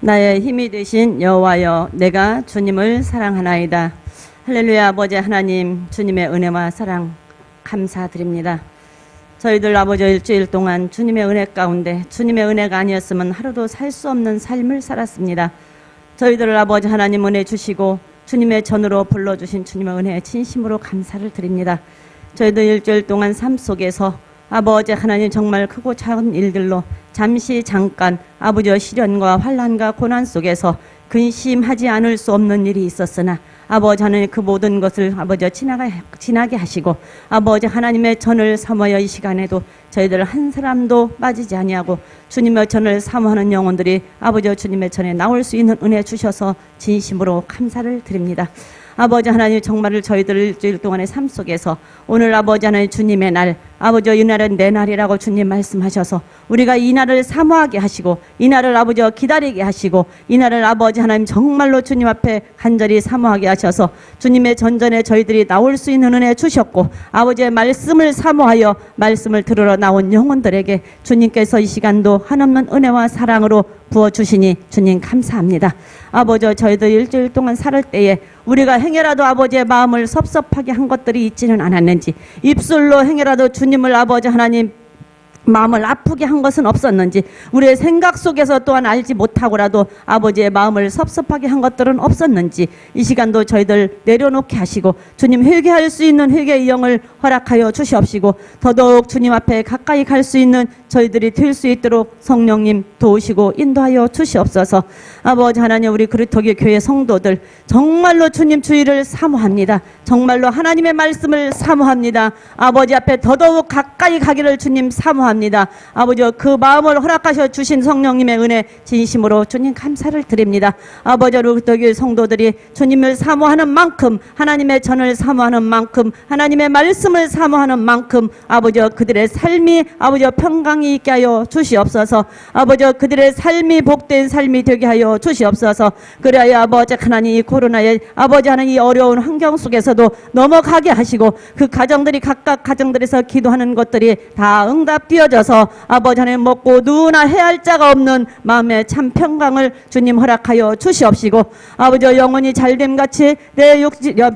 나의 힘이 되신 여호와여, 내가 주님을 사랑하나이다. 할렐루야. 아버지 하나님, 주님의 은혜와 사랑 감사드립니다. 저희들 아버지 일주일 동안 주님의 은혜 가운데 주님의 은혜가 아니었으면 하루도 살 수 없는 삶을 살았습니다. 저희들을 아버지 하나님 은혜 주시고 주님의 전으로 불러주신 주님의 은혜에 진심으로 감사를 드립니다. 저희들 일주일 동안 삶 속에서 아버지 하나님 정말 크고 작은 일들로 잠깐 아버지의 시련과 환난과 고난 속에서 근심하지 않을 수 없는 일이 있었으나 아버지 하나님 그 모든 것을 아버지 지나게 하시고 아버지 하나님의 전을 삼아여 이 시간에도 저희들 한 사람도 빠지지 아니하고 주님의 전을 사모하는 영혼들이 아버지 주님의 전에 나올 수 있는 은혜 주셔서 진심으로 감사를 드립니다. 아버지 하나님 정말을 저희들 일주일 동안의 삶 속에서 오늘 아버지 하나님 주님의 날, 아버지 이 날은 내 날이라고 주님 말씀하셔서 우리가 이 날을 사모하게 하시고 이 날을 아버지 기다리게 하시고 이 날을 아버지 하나님 정말로 주님 앞에 간절히 사모하게 하셔서 주님의 전전에 저희들이 나올 수 있는 은혜 주셨고 아버지의 말씀을 사모하여 말씀을 들으러 나온 영혼들에게 주님께서 이 시간도 한없는 은혜와 사랑으로 부어주시니 주님 감사합니다. 아버지 저희들 일주일 동안 살을 때에 우리가 행여라도 아버지의 마음을 섭섭하게 한 것들이 있지는 않았는지, 입술로 행여라도 주님을 아버지 하나님 마음을 아프게 한 것은 없었는지, 우리의 생각 속에서 또한 알지 못하고라도 아버지의 마음을 섭섭하게 한 것들은 없었는지 이 시간도 저희들 내려놓게 하시고 주님 회개할 수 있는 회개의 영을 허락하여 주시옵시고 더더욱 주님 앞에 가까이 갈 수 있는 저희들이 될 수 있도록 성령님 도우시고 인도하여 주시옵소서. 아버지 하나님 우리 그리스도교 교회 성도들 정말로 주님 주의를 사모합니다. 정말로 하나님의 말씀을 사모합니다. 아버지 앞에 더더욱 가까이 가기를 주님 사모합니다. 아버지 그 마음을 허락하셔 주신 성령님의 은혜 진심으로 주님 감사를 드립니다. 아버지 우리 그리스도교 성도들이 주님을 사모하는 만큼 하나님의 전을 사모하는 만큼 하나님의 말씀을 사모하는 만큼 아버지 그들의 삶이 아버지 평강이 있게 하여 주시옵소서. 아버지 그들의 삶이 복된 삶이 되게 하여 주시옵소서. 그래야 아버지 하나님 이 코로나의 아버지 하나님 이 어려운 환경 속에서도 넘어가게 하시고 그 가정들이 각각 가정들에서 기도하는 것들이 다 응답되어져서 아버지 하나님 먹고 누우나 해할 자가 없는 마음의 참 평강을 주님 허락하여 주시옵시고 아버지 영혼이 잘됨같이 내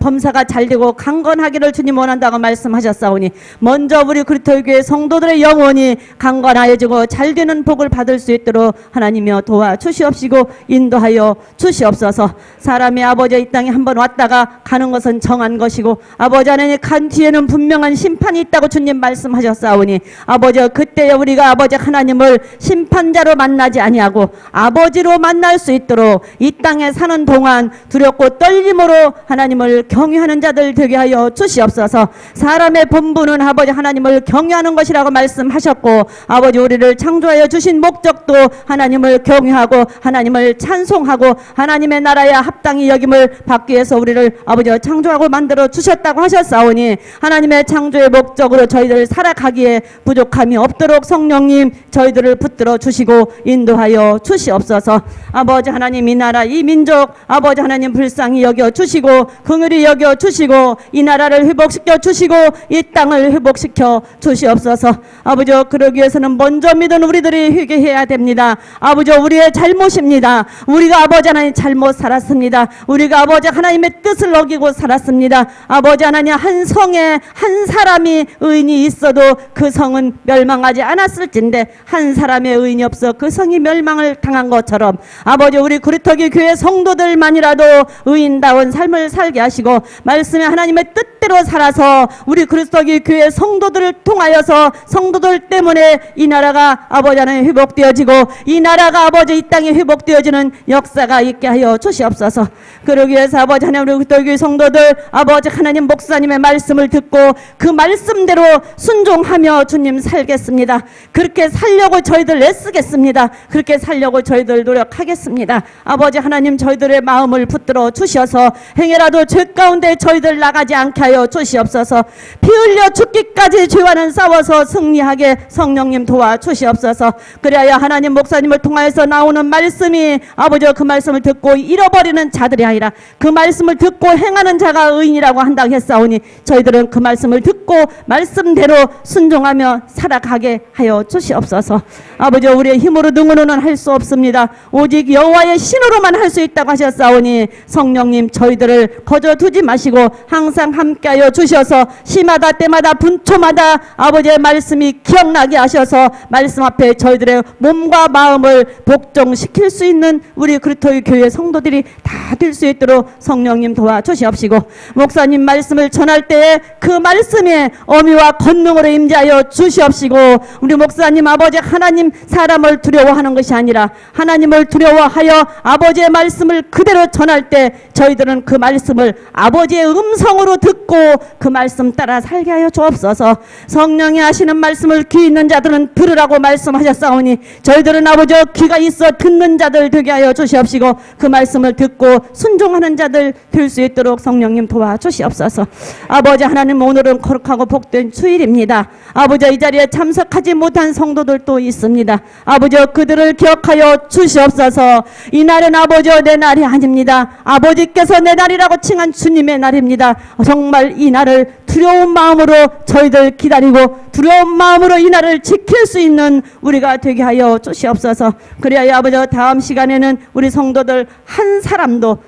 범사가 잘되고 강건하기를 주님 원한다고 말씀하셨사오니 먼저 우리 그리스도교회 성도들의 영혼이 강건하여지고 잘되는 복을 받을 수 있도록 하나님이여 도와주시옵시고 인도하여 주시옵소서. 사람이 아버지 이 땅에 한번 왔다가 가는 것은 정한 것이고 아버지 하나님 간 뒤에는 분명한 심판이 있다고 주님 말씀하셨사오니 아버지 그때 우리가 아버지 하나님을 심판자로 만나지 아니하고 아버지로 만날 수 있도록 이 땅에 사는 동안 두렵고 떨림으로 하나님을 경외하는 자들 되게 하여 주시옵소서. 사람의 본분은 아버지 하나님을 경외하는 것이라고 말씀하셨고 아버지 우리를 창조하여 주신 목적도 하나님을 경외하고 하나님을 찬송하고 하나님의 나라에 합당히 여김을 받기 위해서 우리를 아버지 창조하고 만들어 주셨다고 하셨사오니 하나님의 창조의 목적으로 저희들 살아가기에 부족함이 없도록 성령님 저희들을 붙들어 주시고 인도하여 주시옵소서. 아버지 하나님 이 나라 이 민족 아버지 하나님 불쌍히 여겨 주시고 긍휼히 여겨 주시고 이 나라를 회복시켜 주시고 이 땅을 회복시켜 주시옵소서. 아버지 그러기 위해서는 먼저 믿은 우리들이 회개해야 됩니다. 아버지 우리의 잘못입니다. 우리가 아버지 하나님 잘못 살았습니다. 우리가 아버지 하나님의 뜻을 어기고 살았습니다. 아버지 하나님 한 성에 한 사람이 의인이 있어도 그 성은 멸망하지 않았을진데 한 사람의 의인이 없어 그 성이 멸망을 당한 것처럼 아버지 우리 그리스도교 교회 성도들만이라도 의인다운 삶을 살게 하시고 말씀의 하나님의 뜻대로 살아서 우리 그리스도교 교회 성도들을 통하여서 성도들 때문에 이 나라가 아버지 하나님 회복되어지고 이 나라가 아버지 이 땅에 회복되어지는 역사가 있게 하여 주시옵소서. 그러기 위해서 아버지 하나님 우리 그리스도교 성도들 아버지 하나님 목사님의 말씀을 듣고 그 말씀대로 순종하며 주님 살겠습니다. 그렇게 살려고 저희들 애쓰겠습니다. 그렇게 살려고 저희들 노력하겠습니다. 아버지 하나님 저희들의 마음을 붙들어 주셔서 행여라도 죄 가운데 저희들 나가지 않게 하여 주시옵소서. 피 흘려 죽기까지 죄와는 싸워서 승리하게 성령님 도와주시옵소서. 그래야 하나님 목사님을 통하여서 나오는 말씀이 아버지 그 말씀을 듣고 잃어버리는 자들이 아니라 그 말씀을 듣고 행하는 자가 의인이라고 한다고 했사오니 저희들은 그 말씀을 듣고 말씀대로 순종하며 살아가게 하여 주시옵소서. 아버지 우리의 힘으로 능으로는 할 수 없습니다. 오직 여호와의 신으로만 할 수 있다고 하셨사오니 성령님 저희들을 거저두지 마시고 항상 함께하여 주셔서 시마다 때마다 분초마다 아버지의 말씀이 기억나게 하셔서 말씀 앞에 저희들의 몸과 마음을 복종시킬 수 있는 우리 그리스도의 교회 성도들이 다 될 수 있도록 성령님 도와주시옵시고 목사님 말씀을 전할 때에 그 말씀의 어미와 권능으로 임재하여 주시옵시고 우리 목사님 아버지 하나님 사람을 두려워하는 것이 아니라 하나님을 두려워하여 아버지의 말씀을 그대로 전할 때 저희들은 그 말씀을 아버지의 음성으로 듣고 그 말씀 따라 살게 하여 주옵소서. 성령이 하시는 말씀을 귀 있는 자들은 들으라고 말씀하셨사오니 저희들은 아버지 귀가 있어 듣는 자들 되게 하여 주시옵시고 그 말씀을 듣고 순종하는 자들 될 수 있도록 성령님 도와주시옵소서. 아버지 하나님 오늘은 거룩하고 복된 주일입니다. 아버지 이 자리에 참석하지 못한 성도들도 있습니다. 아버지 그들을 기억하여 주시옵소서. 이 날은 아버지 내 날이 아닙니다. 아버지께서 내 날이라고 칭한 주님의 날입니다. 정말 이 날을 두려운 마음으로 저희들 기다리고 두려운 마음으로 이 날을 지킬 수 있는 우리가 되게 하여 주시옵소서. 그래야 아버지 다음 시간에는 우리 성도들 한 사람도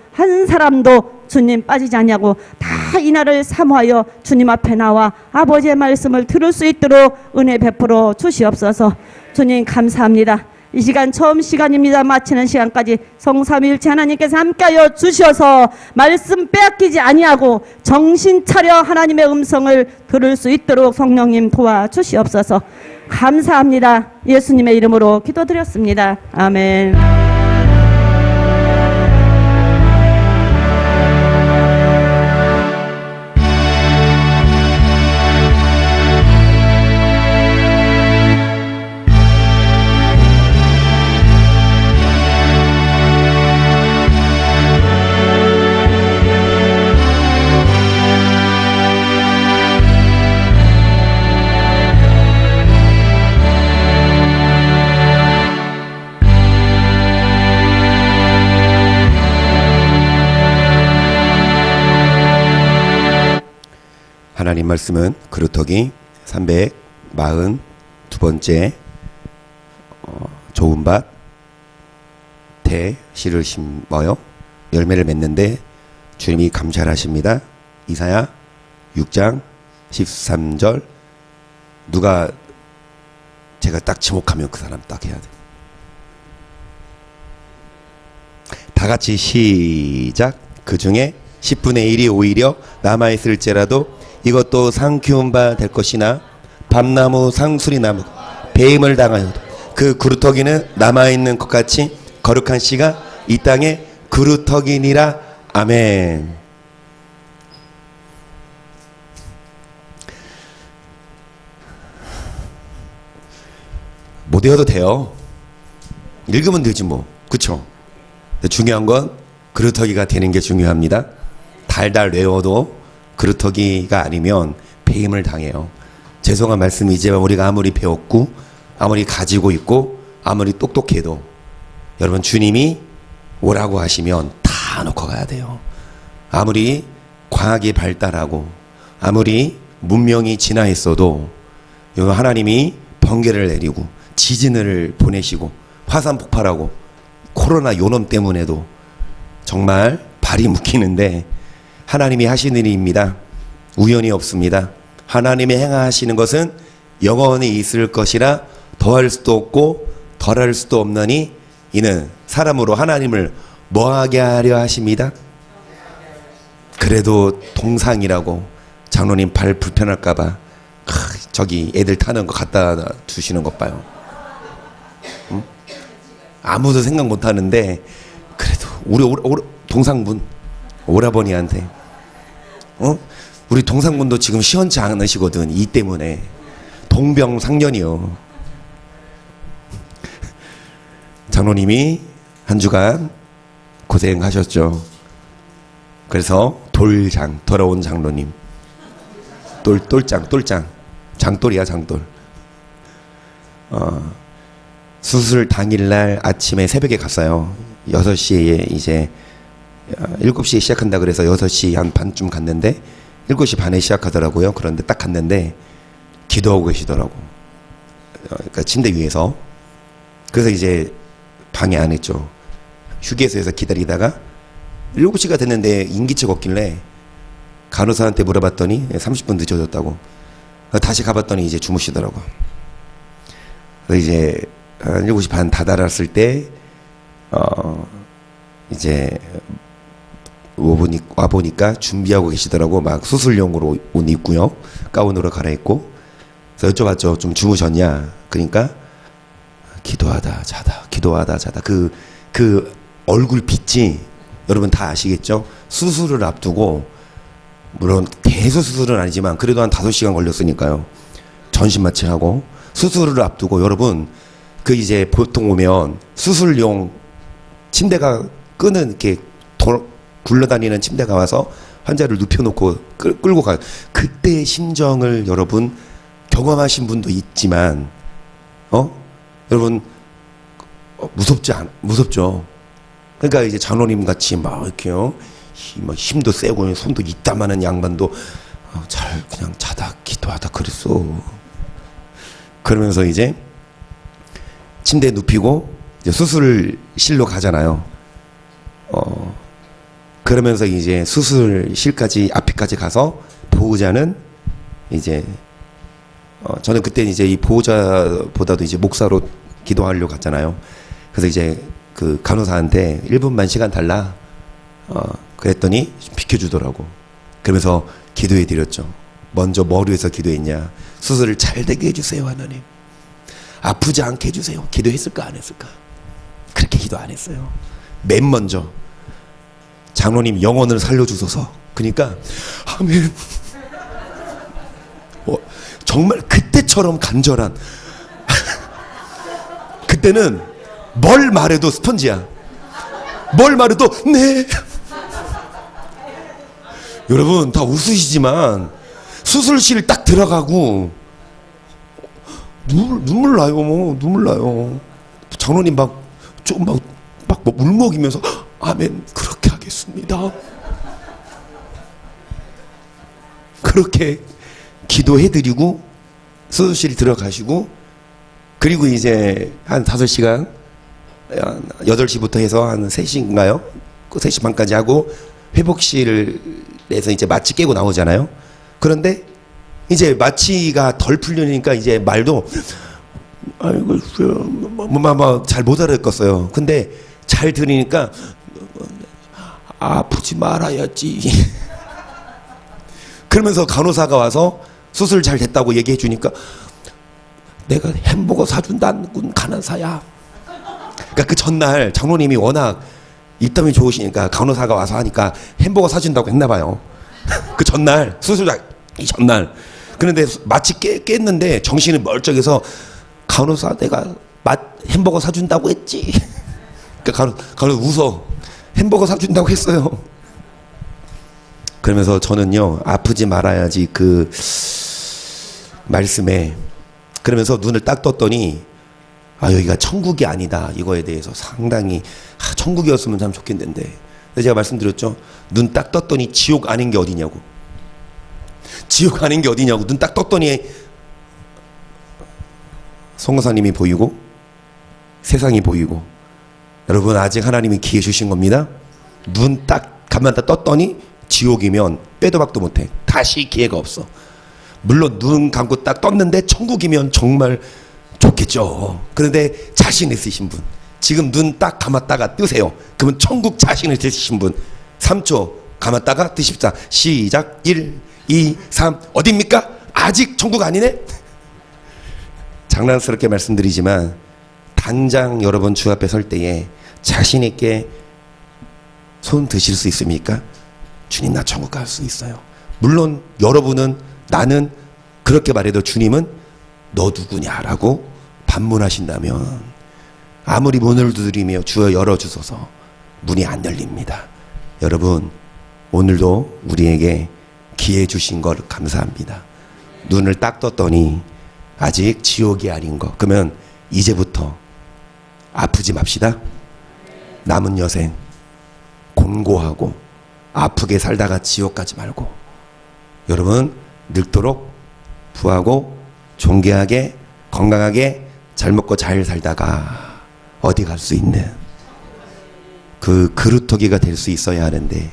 주님 빠지지 않냐고 다 이 날을 사모하여 주님 앞에 나와 아버지의 말씀을 들을 수 있도록 은혜 베풀어 주시옵소서. 주님 감사합니다. 이 시간 처음 시간입니다. 마치는 시간까지 성삼위일체 하나님께서 함께하여 주셔서 말씀 빼앗기지 아니하고 정신 차려 하나님의 음성을 들을 수 있도록 성령님 도와주시옵소서. 감사합니다. 예수님의 이름으로 기도드렸습니다. 아멘. 하나님 말씀은 그루터기 342번째 좋은 밭 대 씨를 심어요 열매를 맺는데 주님이 감찰 하십니다. 이사야 6장 13절 누가 제가 딱 지목하면 그 사람 딱 해야 돼. 다 같이 시작. 그 중에 10분의 1이 오히려 남아있을지라도 이것도 상 키운 바 될 것이나 밤나무 상수리나무 배임을 당하여도 그 그루터기는 남아있는 것 같이 거룩한 씨가 이 땅에 그루터기니라. 아멘. 못 외워도 돼요. 읽으면 되지 뭐. 그쵸? 중요한 건 그루터기가 되는 게 중요합니다. 달달 외워도 그루터기가 아니면 배임을 당해요. 죄송한 말씀이지만 우리가 아무리 배웠고 아무리 가지고 있고 아무리 똑똑해도 여러분 주님이 오라고 하시면 다 놓고 가야 돼요. 아무리 과학이 발달하고 아무리 문명이 진화했어도 하나님이 번개를 내리고 지진을 보내시고 화산 폭발하고 코로나 요놈 때문에도 정말 발이 묶이는데 하나님이 하시는 일입니다. 우연이 없습니다. 하나님이 행하시는 것은 영원히 있을 것이라 더할 수도 없고 덜할 수도 없느니 이는 사람으로 하나님을 뭐하게 하려 하십니다. 그래도 동상이라고 장로님 발 불편할까봐 저기 애들 타는 거 갖다 주시는 것 봐요. 응? 아무도 생각 못하는데 그래도 우리 동상분 오라버니한테 우리 동상분도 지금 시원치 않으시거든. 이 때문에 동병상련이요. 장로님이 한 주간 고생하셨죠. 그래서 돌아온 장로님 똘짱. 장돌이야, 장돌. 수술 당일날 아침에 새벽에 갔어요. 6시에 이제 7시에 시작한다 그래서 6시 한 반쯤 갔는데 7시 반에 시작하더라고요. 그런데 딱 갔는데 기도하고 계시더라고. 그러니까 침대 위에서. 그래서 이제 방해 안 했죠. 휴게소에서 기다리다가 7시가 됐는데 인기척 없길래 간호사한테 물어봤더니 30분 늦어졌다고. 다시 가봤더니 이제 주무시더라고. 그래서 이제 한 7시 반 다 달았을 때 이제 와보니까 준비하고 계시더라고. 막 수술용으로 옷 입고요. 가운으로 갈아입고. 그래서 여쭤봤죠. 좀 주무셨냐? 그러니까 기도하다 자다. 그 얼굴 빛이 여러분 다 아시겠죠? 수술을 앞두고, 물론 대수 수술은 아니지만 그래도 한 5시간 걸렸으니까요. 전신 마취하고 수술을 앞두고, 여러분 그 이제 보통 오면 수술용 침대가 끄는 이렇게 굴러다니는 침대가 와서 환자를 눕혀놓고 끌고 가요. 그때의 심정을 여러분 경험하신 분도 있지만, 여러분 무섭죠. 그러니까 이제 장로님 같이 막 이렇게요, 힘도 세고 손도 이따만한 양반도 잘 그냥 자다 기도하다 그랬어. 그러면서 이제 침대에 눕히고 이제 수술실로 가잖아요. 그러면서 이제 수술실까지 앞에까지 가서 보호자는 이제 저는 그때 이제 이 보호자보다도 이제 목사로 기도하려고 갔잖아요. 그래서 이제 그 간호사한테 1분만 시간 달라. 그랬더니 비켜주더라고. 그러면서 기도해 드렸죠. 먼저 머리에서 기도했냐? 수술을 잘 되게 해주세요, 하나님. 아프지 않게 해주세요. 기도했을까 안 했을까? 그렇게 기도 안 했어요. 맨 먼저 장로님 영혼을 살려주소서. 그러니까 아멘. 정말 그때처럼 간절한. 그때는 뭘 말해도 스펀지야. 뭘 말해도 네. 여러분 다 웃으시지만 수술실 딱 들어가고 눈물 나요. 눈물 나요. 장로님 막 울먹이면서 아멘 그렇게 하겠습니다. 그렇게 기도해드리고 수술실 들어가시고, 그리고 이제 한 5시간 8시부터 해서 한 3시인가요? 3시 반까지 하고 회복실에서 이제 마취 깨고 나오잖아요. 그런데 이제 마취가 덜 풀리니까 이제 말도 아이고 잘 못 알아듣겠어요. 근데 잘 들으니까 아프지 말아야지. 그러면서 간호사가 와서 수술 잘 됐다고 얘기해 주니까 내가 햄버거 사준다는 간호사야. 그러니까 그 전날 장로님이 워낙 입담이 좋으시니까 간호사가 와서 하니까 햄버거 사준다고 했나 봐요. 그 전날 수술 이 전날. 그런데 마치 깼는데 정신이 멀쩡해서 간호사 내가 햄버거 사준다고 했지. 그러니까 간호사 웃어. 햄버거 사준다고 했어요. 그러면서 저는요 아프지 말아야지 그 말씀에, 그러면서 눈을 딱 떴더니 여기가 천국이 아니다 이거에 대해서 상당히 천국이었으면 참 좋겠는데, 그래서 제가 말씀드렸죠. 눈 딱 떴더니 지옥 아닌 게 어디냐고. 지옥 아닌 게 어디냐고. 눈 딱 떴더니 성교사님이 보이고 세상이 보이고. 여러분 아직 하나님이 기회 주신 겁니다. 눈 딱 가만다 떴더니 지옥이면 빼도 박도 못해. 다시 기회가 없어. 물론 눈 감고 딱 떴는데 천국이면 정말 좋겠죠. 그런데 자신 있으신 분, 지금 눈 딱 감았다가 뜨세요. 그러면 천국 자신 있으신 분 3초 감았다가 뜨십시다. 시작. 1, 2, 3. 어딥니까? 아직 천국 아니네? 장난스럽게 말씀드리지만 당장 여러분 주 앞에 설 때에 자신 있게 손 드실 수 있습니까? 주님 나 천국 갈 수 있어요. 물론 여러분은, 나는 그렇게 말해도 주님은 너 누구냐라고 반문하신다면 아무리 문을 두드리며 주여 열어주소서 문이 안 열립니다. 여러분 오늘도 우리에게 기회 주신 걸 감사합니다. 눈을 딱 떴더니 아직 지옥이 아닌 거. 그러면 이제부터 아프지 맙시다. 남은 여생 곤고하고 아프게 살다가 지옥 가지 말고 여러분 늙도록 부하고 존귀하게 건강하게 잘 먹고 잘 살다가 어디 갈 수 있는 그 그루터기가 될 수 있어야 하는데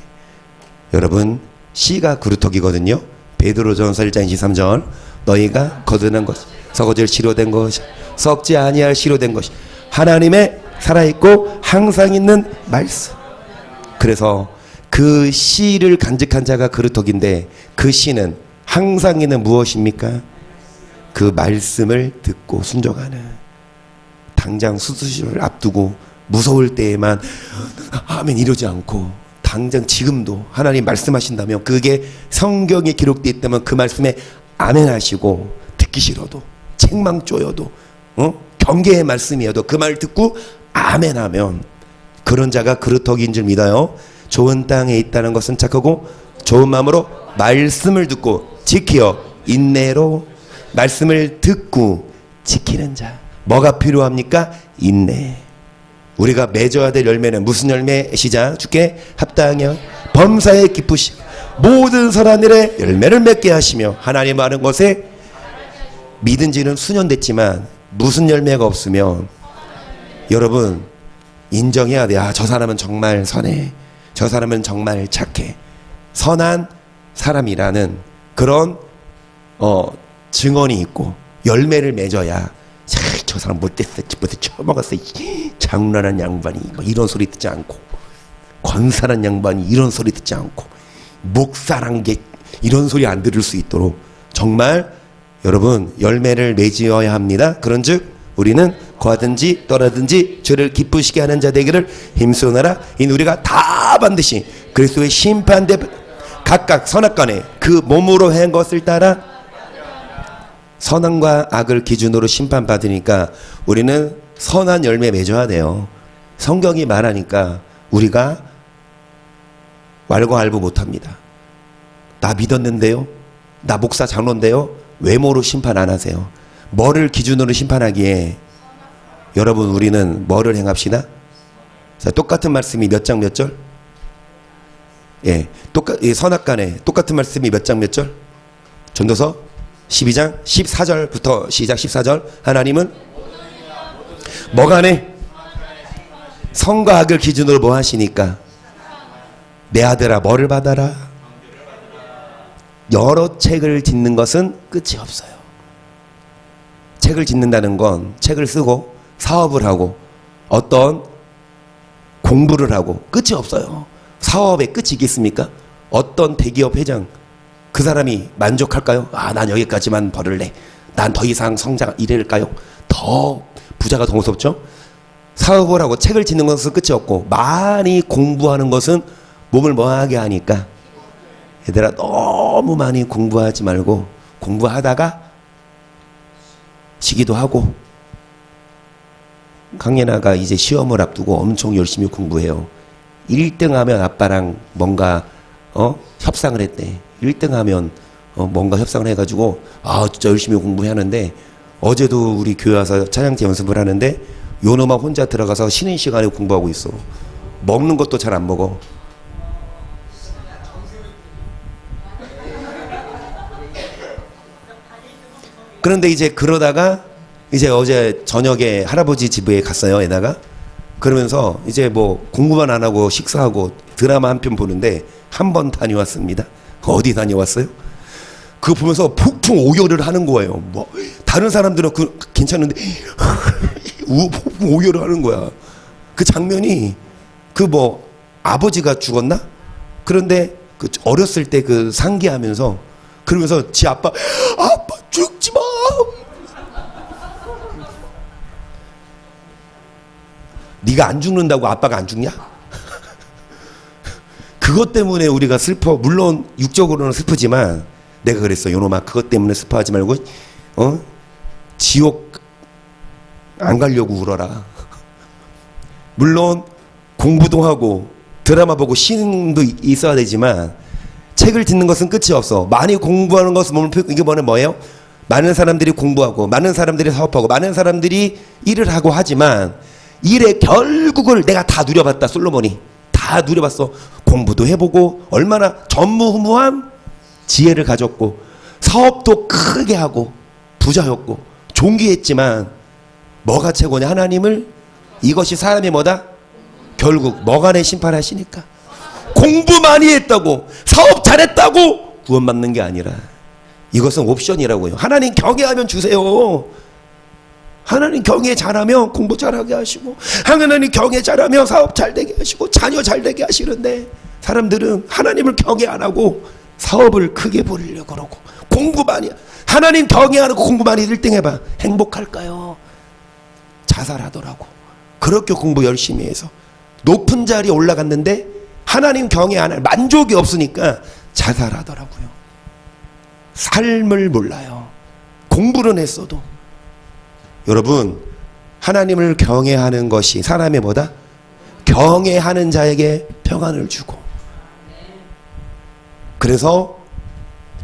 여러분 씨가 그루터기거든요. 베드로전서 1장 23절 너희가 거두는 것 썩어질 시로된 것 썩지 아니할 시로된 것이 하나님의 살아있고 항상 있는 말씀. 그래서 그 씨를 간직한 자가 그루터기인데 그 씨는 항상 있는 무엇입니까? 그 말씀을 듣고 순종하는. 당장 수술을 앞두고 무서울 때에만 아멘 이러지 않고 당장 지금도 하나님 말씀하신다면 그게 성경에 기록되어 있다면 그 말씀에 아멘 하시고 듣기 싫어도 책망 쪼여도 경계의 말씀이어도 그 말 듣고 아멘 하면 그런 자가 그루터기인 줄 믿어요. 좋은 땅에 있다는 것은 착하고 좋은 마음으로 말씀을 듣고 지키어 인내로 말씀을 듣고 지키는 자. 뭐가 필요합니까? 인내. 우리가 맺어야 될 열매는 무슨 열매? 시작. 주께 합당하여 범사에 기쁘시고 모든 선한 일에 열매를 맺게 하시며 하나님 아는 것에 믿은 지는 수년 됐지만 무슨 열매가 없으면 여러분 인정해야 돼. 아, 저 사람은 정말 선해. 저 사람은 정말 착해. 선한 사람이라는 그런 증언이 있고 열매를 맺어야 저 사람 못됐어. 집부터 처먹었어. 장난한 양반이 뭐 이런 소리 듣지 않고 권사란 양반이 이런 소리 듣지 않고 목사란 게 이런 소리 안 들을 수 있도록 정말 여러분 열매를 맺어야 합니다. 그런즉 우리는 거하든지 떠나든지 죄를 기쁘시게 하는 자 되기를 힘쓰노라. 이는 우리가 다 반드시 그리스도의 심판대 각각 선악간에 그 몸으로 한 것을 따라 선함과 악을 기준으로 심판받으니까 우리는 선한 열매 맺어야 돼요. 성경이 말하니까 우리가 왈가왈부 못합니다. 나 믿었는데요. 나 목사 장로인데요. 외모로 심판 안 하세요. 뭐를 기준으로 심판하기에 여러분 우리는 뭐를 행합시다? 자, 똑같은 말씀이 몇 장 몇 절? 예, 선악간에 똑같은 말씀이 몇 장 몇 절? 전도서 12장 14절부터 시작. 14절 하나님은 뭐간에 선과 악을 기준으로 뭐 하시니까 내 아들아 뭐를 받아라. 여러 책을 짓는 것은 끝이 없어요. 책을 짓는다는 건 책을 쓰고 사업을 하고 어떤 공부를 하고 끝이 없어요. 사업의 끝이 있겠습니까? 어떤 대기업 회장 그 사람이 만족할까요? 아, 난 여기까지만 벌을래. 난 더 이상 성장 이럴까요? 더 부자가 더 무섭죠? 사업을 하고 책을 짓는 것은 끝이 없고 많이 공부하는 것은 몸을 뭐하게 하니까 얘들아 너무 많이 공부하지 말고 공부하다가 쉬기도 하고. 강예나가 이제 시험을 앞두고 엄청 열심히 공부해요. 1등 하면 아빠랑 뭔가 협상을 했대. 1등 하면 뭔가 협상을 해가지고 아 진짜 열심히 공부하는데 어제도 우리 교회 와서 찬양제 연습을 하는데 요놈아 혼자 들어가서 쉬는 시간에 공부하고 있어. 먹는 것도 잘 안 먹어. 그런데 이제 그러다가 이제 어제 저녁에 할아버지 집에 갔어요. 애나가. 그러면서 이제 뭐 공부만 안 하고 식사하고 드라마 한 편 보는데 한 번 다녀왔습니다. 어디 다녀왔어요? 그거 보면서 폭풍 오열을 하는 거예요. 뭐 다른 사람들은 그 괜찮은데 폭풍 오열을 하는 거야. 그 장면이 그 뭐 아버지가 죽었나? 그런데 그 어렸을 때 그 상기하면서 그러면서 지 아빠 죽지 마. 네가 안 죽는다고 아빠가 안 죽냐? 그것 때문에 우리가 슬퍼. 물론 육적으로는 슬프지만 내가 그랬어. 요놈아 그것 때문에 슬퍼하지 말고 지옥 안 가려고 울어라. 물론 공부도 하고 드라마 보고 쉬는 도 있어야 되지만 책을 듣는 것은 끝이 없어. 많이 공부하는 것은 이게 뭐예요? 많은 사람들이 공부하고 많은 사람들이 사업하고 많은 사람들이 일을 하고 하지만 일의 결국을 내가 다 누려봤다. 솔로몬이 다 누려봤어. 공부도 해보고 얼마나 전무후무한 지혜를 가졌고 사업도 크게 하고 부자였고 존귀했지만 뭐가 최고냐? 하나님을 이것이 사람이 뭐다? 결국 뭐간에 심판하시니까 공부 많이 했다고 사업 잘했다고 구원받는 게 아니라 이것은 옵션이라고요. 하나님 경외하면 주세요. 하나님 경외 잘하면 공부 잘하게 하시고 하나님 경외 잘하면 사업 잘되게 하시고 자녀 잘되게 하시는데 사람들은 하나님을 경외 안 하고 사업을 크게 벌이려고 그러고 공부 많이 하나님 경외 안 하고 공부 많이 1등 해봐. 행복할까요? 자살하더라고. 그렇게 공부 열심히 해서 높은 자리에 올라갔는데 하나님 경외 안 할 만족이 없으니까 자살하더라고요. 삶을 몰라요. 공부는 했어도. 여러분, 하나님을 경외하는 것이 사람의 뭐다? 경외하는 자에게 평안을 주고. 그래서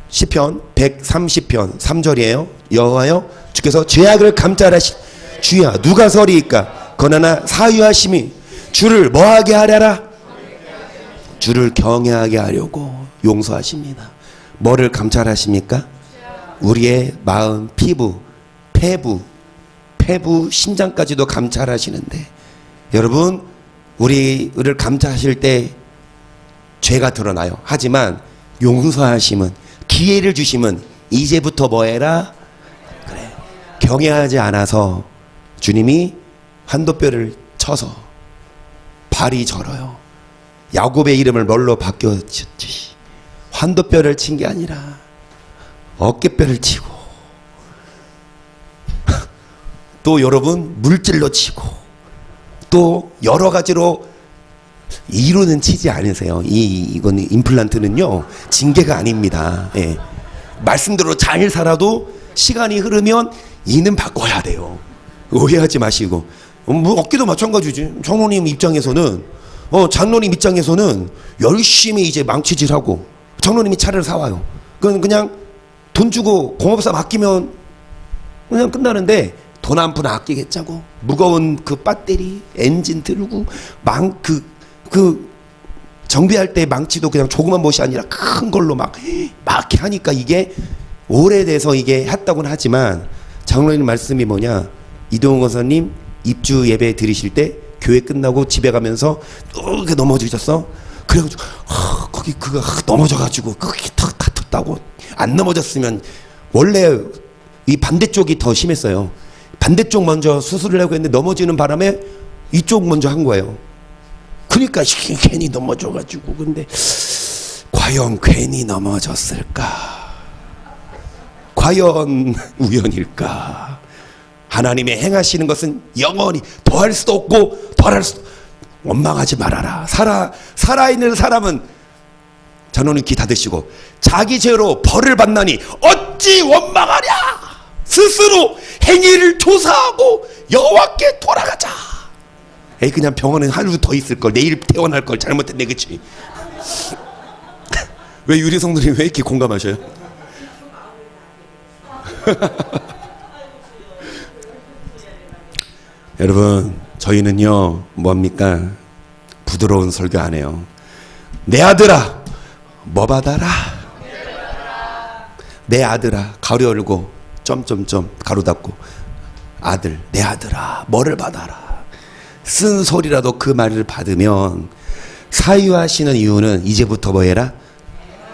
시편 130편 3절이에요. 여호와여 주께서 죄악을 감찰하시 주야 누가 서리이까 그러나 사유하심이 주를 뭐하게 하랴라? 주를 경외하게 하려고 용서하십니다. 뭐를 감찰하십니까? 우리의 마음, 피부, 폐부, 심장까지도 감찰하시는데 여러분 우리를 감찰하실 때 죄가 드러나요. 하지만 용서하심은 기회를 주심은 이제부터 뭐 해라? 그래. 경외하지 않아서 주님이 환도뼈를 쳐서 발이 절어요. 야곱의 이름을 뭘로 바뀌었지? 환도뼈를 친 게 아니라 어깨뼈를 치고 또 여러분 물질로 치고 또 여러 가지로 이로는 치지 않으세요. 이건 임플란트는요 징계가 아닙니다. 예. 말씀대로 잘 살아도 시간이 흐르면 이는 바꿔야 돼요. 오해하지 마시고 뭐 어깨도 마찬가지지. 장로님 입장에서는 장로님 입장에서는 열심히 이제 망치질하고 장로님이 차를 사와요. 그건 그냥 돈 주고 공업사 맡기면 그냥 끝나는데 돈 한 푼 아끼겠자고 무거운 그 배터리 엔진 들고 정비할 때 망치도 그냥 조그만 못이 아니라 큰 걸로 막 하니까 이게 오래돼서 이게 했다고는 하지만 장로님 말씀이 뭐냐? 이동훈 권사님 입주 예배 드리실 때 교회 끝나고 집에 가면서 이렇게 넘어지셨어? 그래가지고 거기 그가 넘어져가지고 그게 탁 다퉜다고. 안 넘어졌으면 원래 이 반대쪽이 더 심했어요. 반대쪽 먼저 수술을 하고 했는데 넘어지는 바람에 이쪽 먼저 한 거예요. 그러니까 괜히 넘어져가지고. 근데 과연 괜히 넘어졌을까? 과연 우연일까? 하나님의 행하시는 것은 영원히 더할 수도 없고 덜할 수도. 원망하지 말아라. 살아있는 사람은 장로님 귀 닫으시고 자기 죄로 벌을 받나니 어찌 원망하랴. 스스로 행위를 조사하고 여호와께 돌아가자. 에이 그냥 병원에 하루 더 있을 걸. 내일 퇴원할 걸. 잘못했네 그치? 왜 유리 성도님 왜 이렇게 공감하셔요? 여러분 저희는요 뭡니까? 부드러운 설교 안 해요. 내 아들아 뭐 받아라? 내 아들아 가로 열고 점점점 가로 닫고 아들 내 아들아 뭐를 받아라? 쓴 소리라도 그 말을 받으면 사유하시는 이유는 이제부터 뭐 해라?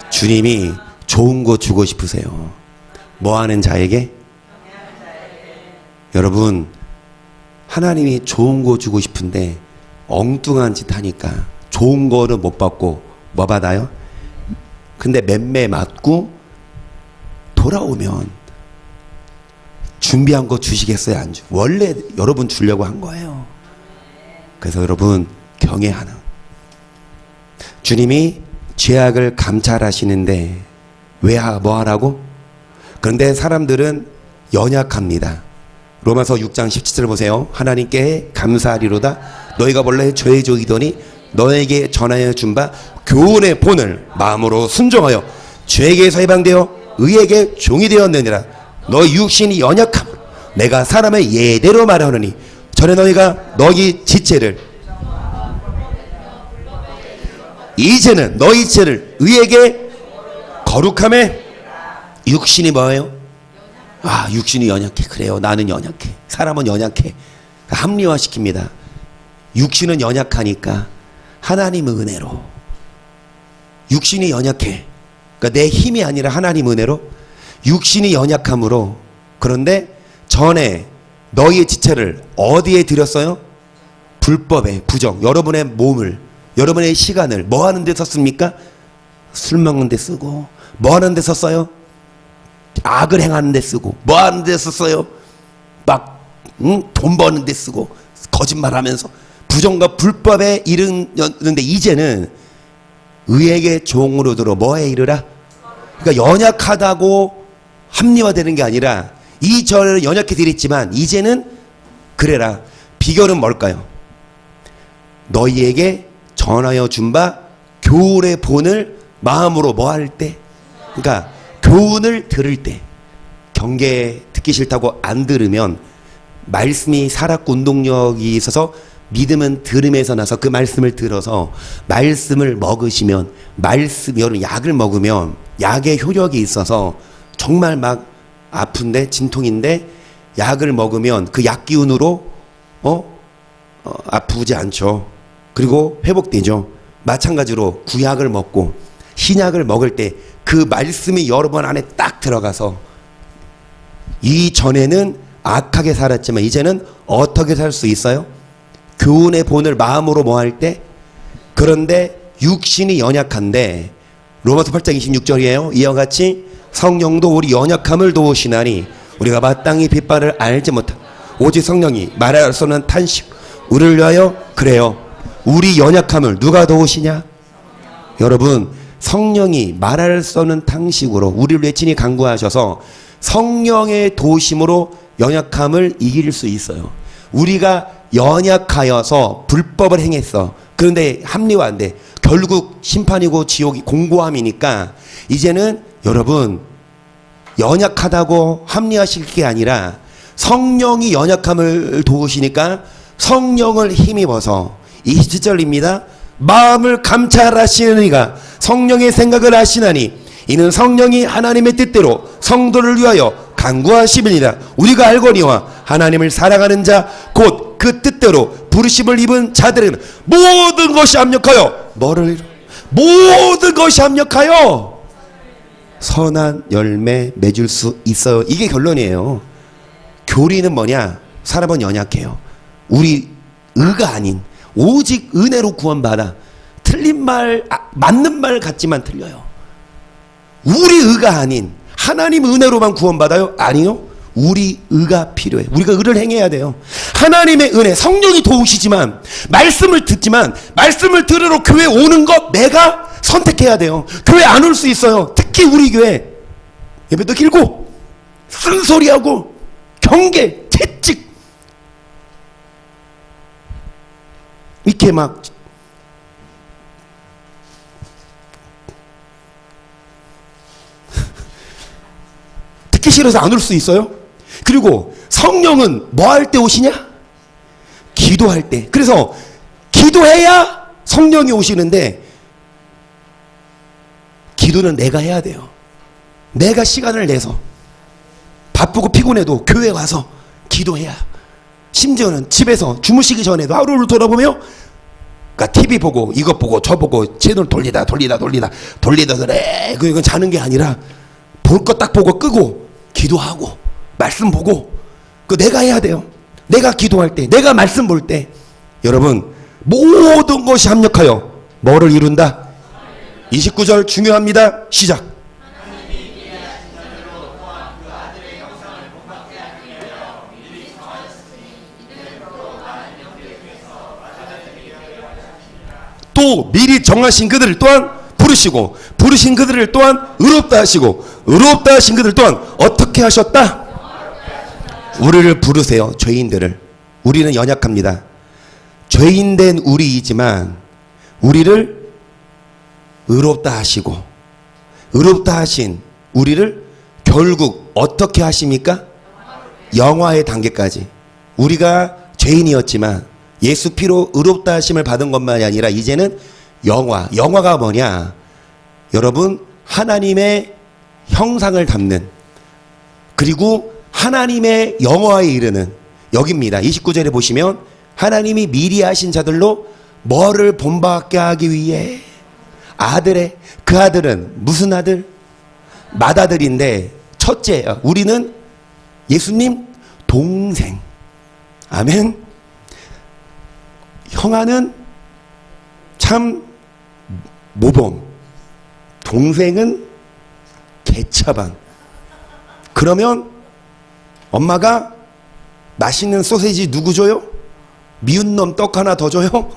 주님이 좋은 거 주고 싶으세요. 뭐 하는 자에게? 여러분 하나님이 좋은 거 주고 싶은데 엉뚱한 짓 하니까 좋은 거는 못 받고 뭐 받아요? 근데 맴매 맞고 돌아오면 준비한 거 주시겠어요? 안 주? 원래 여러분 주려고 한 거예요. 그래서 여러분 경외하는 주님이 죄악을 감찰하시는데 왜 뭐 하라고? 그런데 사람들은 연약합니다. 로마서 6장 17절 보세요. 하나님께 감사하리로다. 너희가 원래 죄의 종이더니 너에게 전하여 준 바 교훈의 본을 마음으로 순종하여 죄에게서 해방되어 의에게 종이 되었느니라. 너 육신이 연약함 내가 사람의 예대로 말하노니 전에 너희가 너희 지체를 이제는 너희 지체를 의에게 거룩함에 육신이 뭐예요? 육신이 연약해. 그래요. 나는 연약해. 사람은 연약해. 합리화시킵니다. 육신은 연약하니까 하나님의 은혜로. 육신이 연약해. 그러니까 내 힘이 아니라 하나님 은혜로 육신이 연약함으로. 그런데 전에 너희의 지체를 어디에 드렸어요? 불법에 부정. 여러분의 몸을, 여러분의 시간을 뭐 하는 데 썼습니까? 술 먹는 데 쓰고. 뭐 하는 데 썼어요? 악을 행하는 데 쓰고. 뭐 하는 데 썼어요? 돈 버는 데 쓰고. 거짓말하면서 부정과 불법에 이르는데 이제는 의에게 종으로 들어 뭐에 이르라? 그러니까 연약하다고 합리화되는 게 아니라 이 전에는 연약해 드렸지만 이제는 그래라. 비결은 뭘까요? 너희에게 전하여 준 바 교훈의 본을 마음으로 뭐 할 때? 그러니까 교훈을 들을 때. 경계 듣기 싫다고 안 들으면 말씀이 살았고 운동력이 있어서 믿음은 들음에서 나서 그 말씀을 들어서 말씀을 먹으시면 여러분 약을 먹으면 약의 효력이 있어서 정말 막 아픈데 진통인데 약을 먹으면 그 약 기운으로 아프지 않죠. 그리고 회복되죠. 마찬가지로 구약을 먹고 신약을 먹을 때 그 말씀이 여러분 안에 딱 들어가서 이전에는 악하게 살았지만 이제는 어떻게 살 수 있어요? 교훈의 본을 마음으로 뭐 할 때? 그런데 육신이 연약한데 로마서 8장 26절이에요. 이와 같이 성령도 우리 연약함을 도우시나니 우리가 마땅히 빗발을 알지 못한 오직 성령이 말할 수 없는 탄식 우리를 위하여 그래요. 우리 연약함을 누가 도우시냐? 여러분 성령이 말할 수 없는 탄식으로 우리를 위해 친히 간구하셔서 성령의 도우심으로 연약함을 이길 수 있어요. 우리가 연약하여서 불법을 행했어. 그런데 합리화 안 돼. 결국 심판이고 지옥이 공고함이니까 이제는 여러분 연약하다고 합리화시킬 게 아니라 성령이 연약함을 도우시니까 성령을 힘입어서 27절입니다. 마음을 감찰하시는 이가 성령의 생각을 하시나니 이는 성령이 하나님의 뜻대로 성도를 위하여 간구하심이니라. 우리가 알거니와 하나님을 사랑하는 자 곧 그 뜻대로 부르심을 입은 자들은 모든 것이 합력하여 뭐를 모든 것이 합력하여 선한 열매 맺을 수 있어요. 이게 결론이에요. 교리는 뭐냐? 사람은 연약해요. 우리 의가 아닌 오직 은혜로 구원받아. 틀린 말 맞는 말 같지만 틀려요. 우리 의가 아닌 하나님 은혜로만 구원받아요? 아니요. 우리 의가 필요해. 우리가 의를 행해야 돼요. 하나님의 은혜, 성령이 도우시지만 말씀을 듣지만 말씀을 들으러 교회 오는 것 내가 선택해야 돼요. 교회 안 올 수 있어요. 특히 우리 교회 예배도 길고 쓴소리하고 경계, 채찍 이렇게 막 듣기 싫어서 안 올 수 있어요? 그리고 성령은 뭐 할 때 오시냐? 기도할 때. 그래서 기도해야 성령이 오시는데 기도는 내가 해야 돼요. 내가 시간을 내서 바쁘고 피곤해도 교회 와서 기도해야. 심지어는 집에서 주무시기 전에도 하루를 돌아보며 그러니까 TV 보고 이것 보고 저 보고 채널 돌리다 그래. 그건 자는 게 아니라 볼 거 딱 보고 끄고 기도하고 말씀 보고 그 내가 해야 돼요. 내가 기도할 때 내가 말씀 볼 때 여러분 모든 것이 합력하여 뭐를 이룬다? 29절 중요합니다. 시작. 또 미리 정하신 그들을 또한 부르시고 부르신 그들을 또한 의롭다 하시고 의롭다 하신 그들 또한 어떻게 하셨다? 우리를 부르세요. 죄인들을. 우리는 연약합니다. 죄인된 우리이지만 우리를 의롭다 하시고, 의롭다 하신 우리를 결국 어떻게 하십니까? 영화의 단계까지. 우리가 죄인이었지만 예수 피로 의롭다 하심을 받은 것만이 아니라 이제는 영화가 뭐냐? 여러분, 하나님의 형상을 담는, 그리고 하나님의 영화에 이르는, 여기입니다. 29절에 보시면 하나님이 미리 하신 자들로 뭐를 본받게 하기 위해 그 아들은 무슨 아들? 맏아들인데 첫째예요. 우리는 예수님 동생. 아멘. 형아는 참 모범, 동생은 개차반. 그러면 엄마가 맛있는 소세지 누구 줘요? 미운 놈 떡 하나 더 줘요?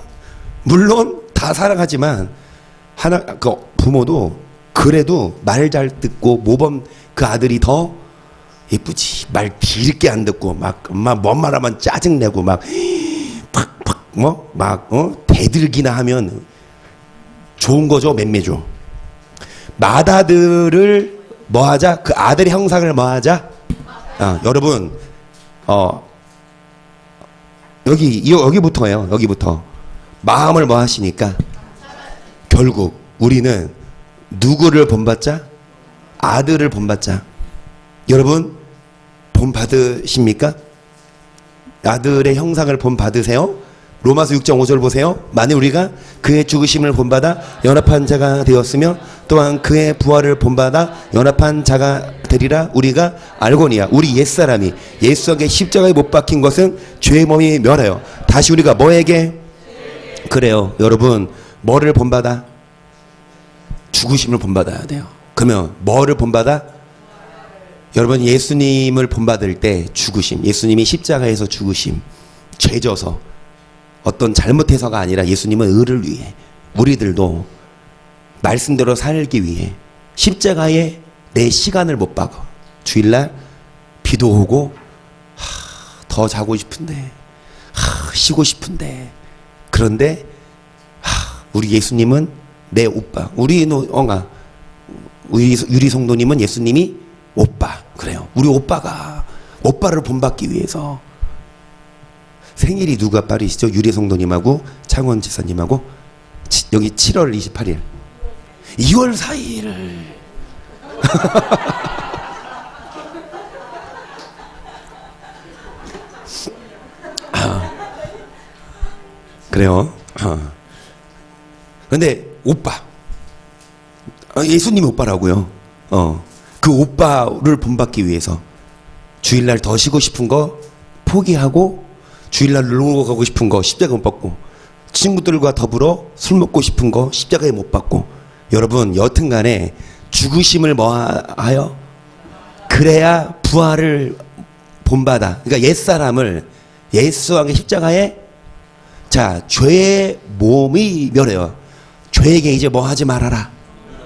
물론 다 사랑하지만 그 부모도 그래도 말 잘 듣고 모범 그 아들이 더 예쁘지. 말 길게 안 듣고 막 엄마 뭔 말하면 짜증내고 막 팍팍 대들기나 하면 좋은 거죠. 맴매죠. 맏아들을 뭐 하자? 그 아들의 형상을 뭐 하자? 여러분 여기부터예요. 여기부터 마음을 뭐 하시니까 결국 우리는 누구를 본받자? 아들을 본받자. 여러분 본받으십니까? 아들의 형상을 본받으세요? 로마서 6장 5절 보세요. 만일 우리가 그의 죽으심을 본받아 연합한 자가 되었으며 또한 그의 부활을 본받아 연합한 자가 되리라 우리가 알거니와. 우리 옛사람이 예수에게 십자가에 못 박힌 것은 죄의 몸이 멸하여 다시 우리가 뭐에게? 그래요. 여러분 뭐를 본받아? 죽으심을 본받아야 돼요. 그러면 뭐를 본받아? 여러분 예수님을 본받을 때 죽으심, 예수님이 십자가에서 죽으심, 죄져서 어떤 잘못해서가 아니라 예수님은 의를 위해 우리들도 말씀대로 살기 위해 십자가에 내 시간을 못 박아. 주일날 비도 오고 더 자고 싶은데 쉬고 싶은데 그런데 우리 예수님은 내 오빠. 우리 유리 성도님은 예수님이 오빠. 그래요. 우리 오빠를 본받기 위해서 생일이 누가 빠르시죠? 유리 성도님하고 창원 지사님하고 여기 7월 28일 2월 4일 그래요. 근데 오빠 예수님이 오빠라고요. 그 오빠를 본받기 위해서 주일날 더 쉬고 싶은 거 포기하고 주일날 놀러 가고 싶은 거 십자가에 못 박고 친구들과 더불어 술 먹고 싶은 거 십자가에 못 박고. 여러분 여튼간에 죽으심을 뭐하여? 그래야 부활을 본받아. 그러니까 옛사람을 예수와 십자가에 죄의 몸이 멸해요. 죄에게 이제 뭐 하지 말아라.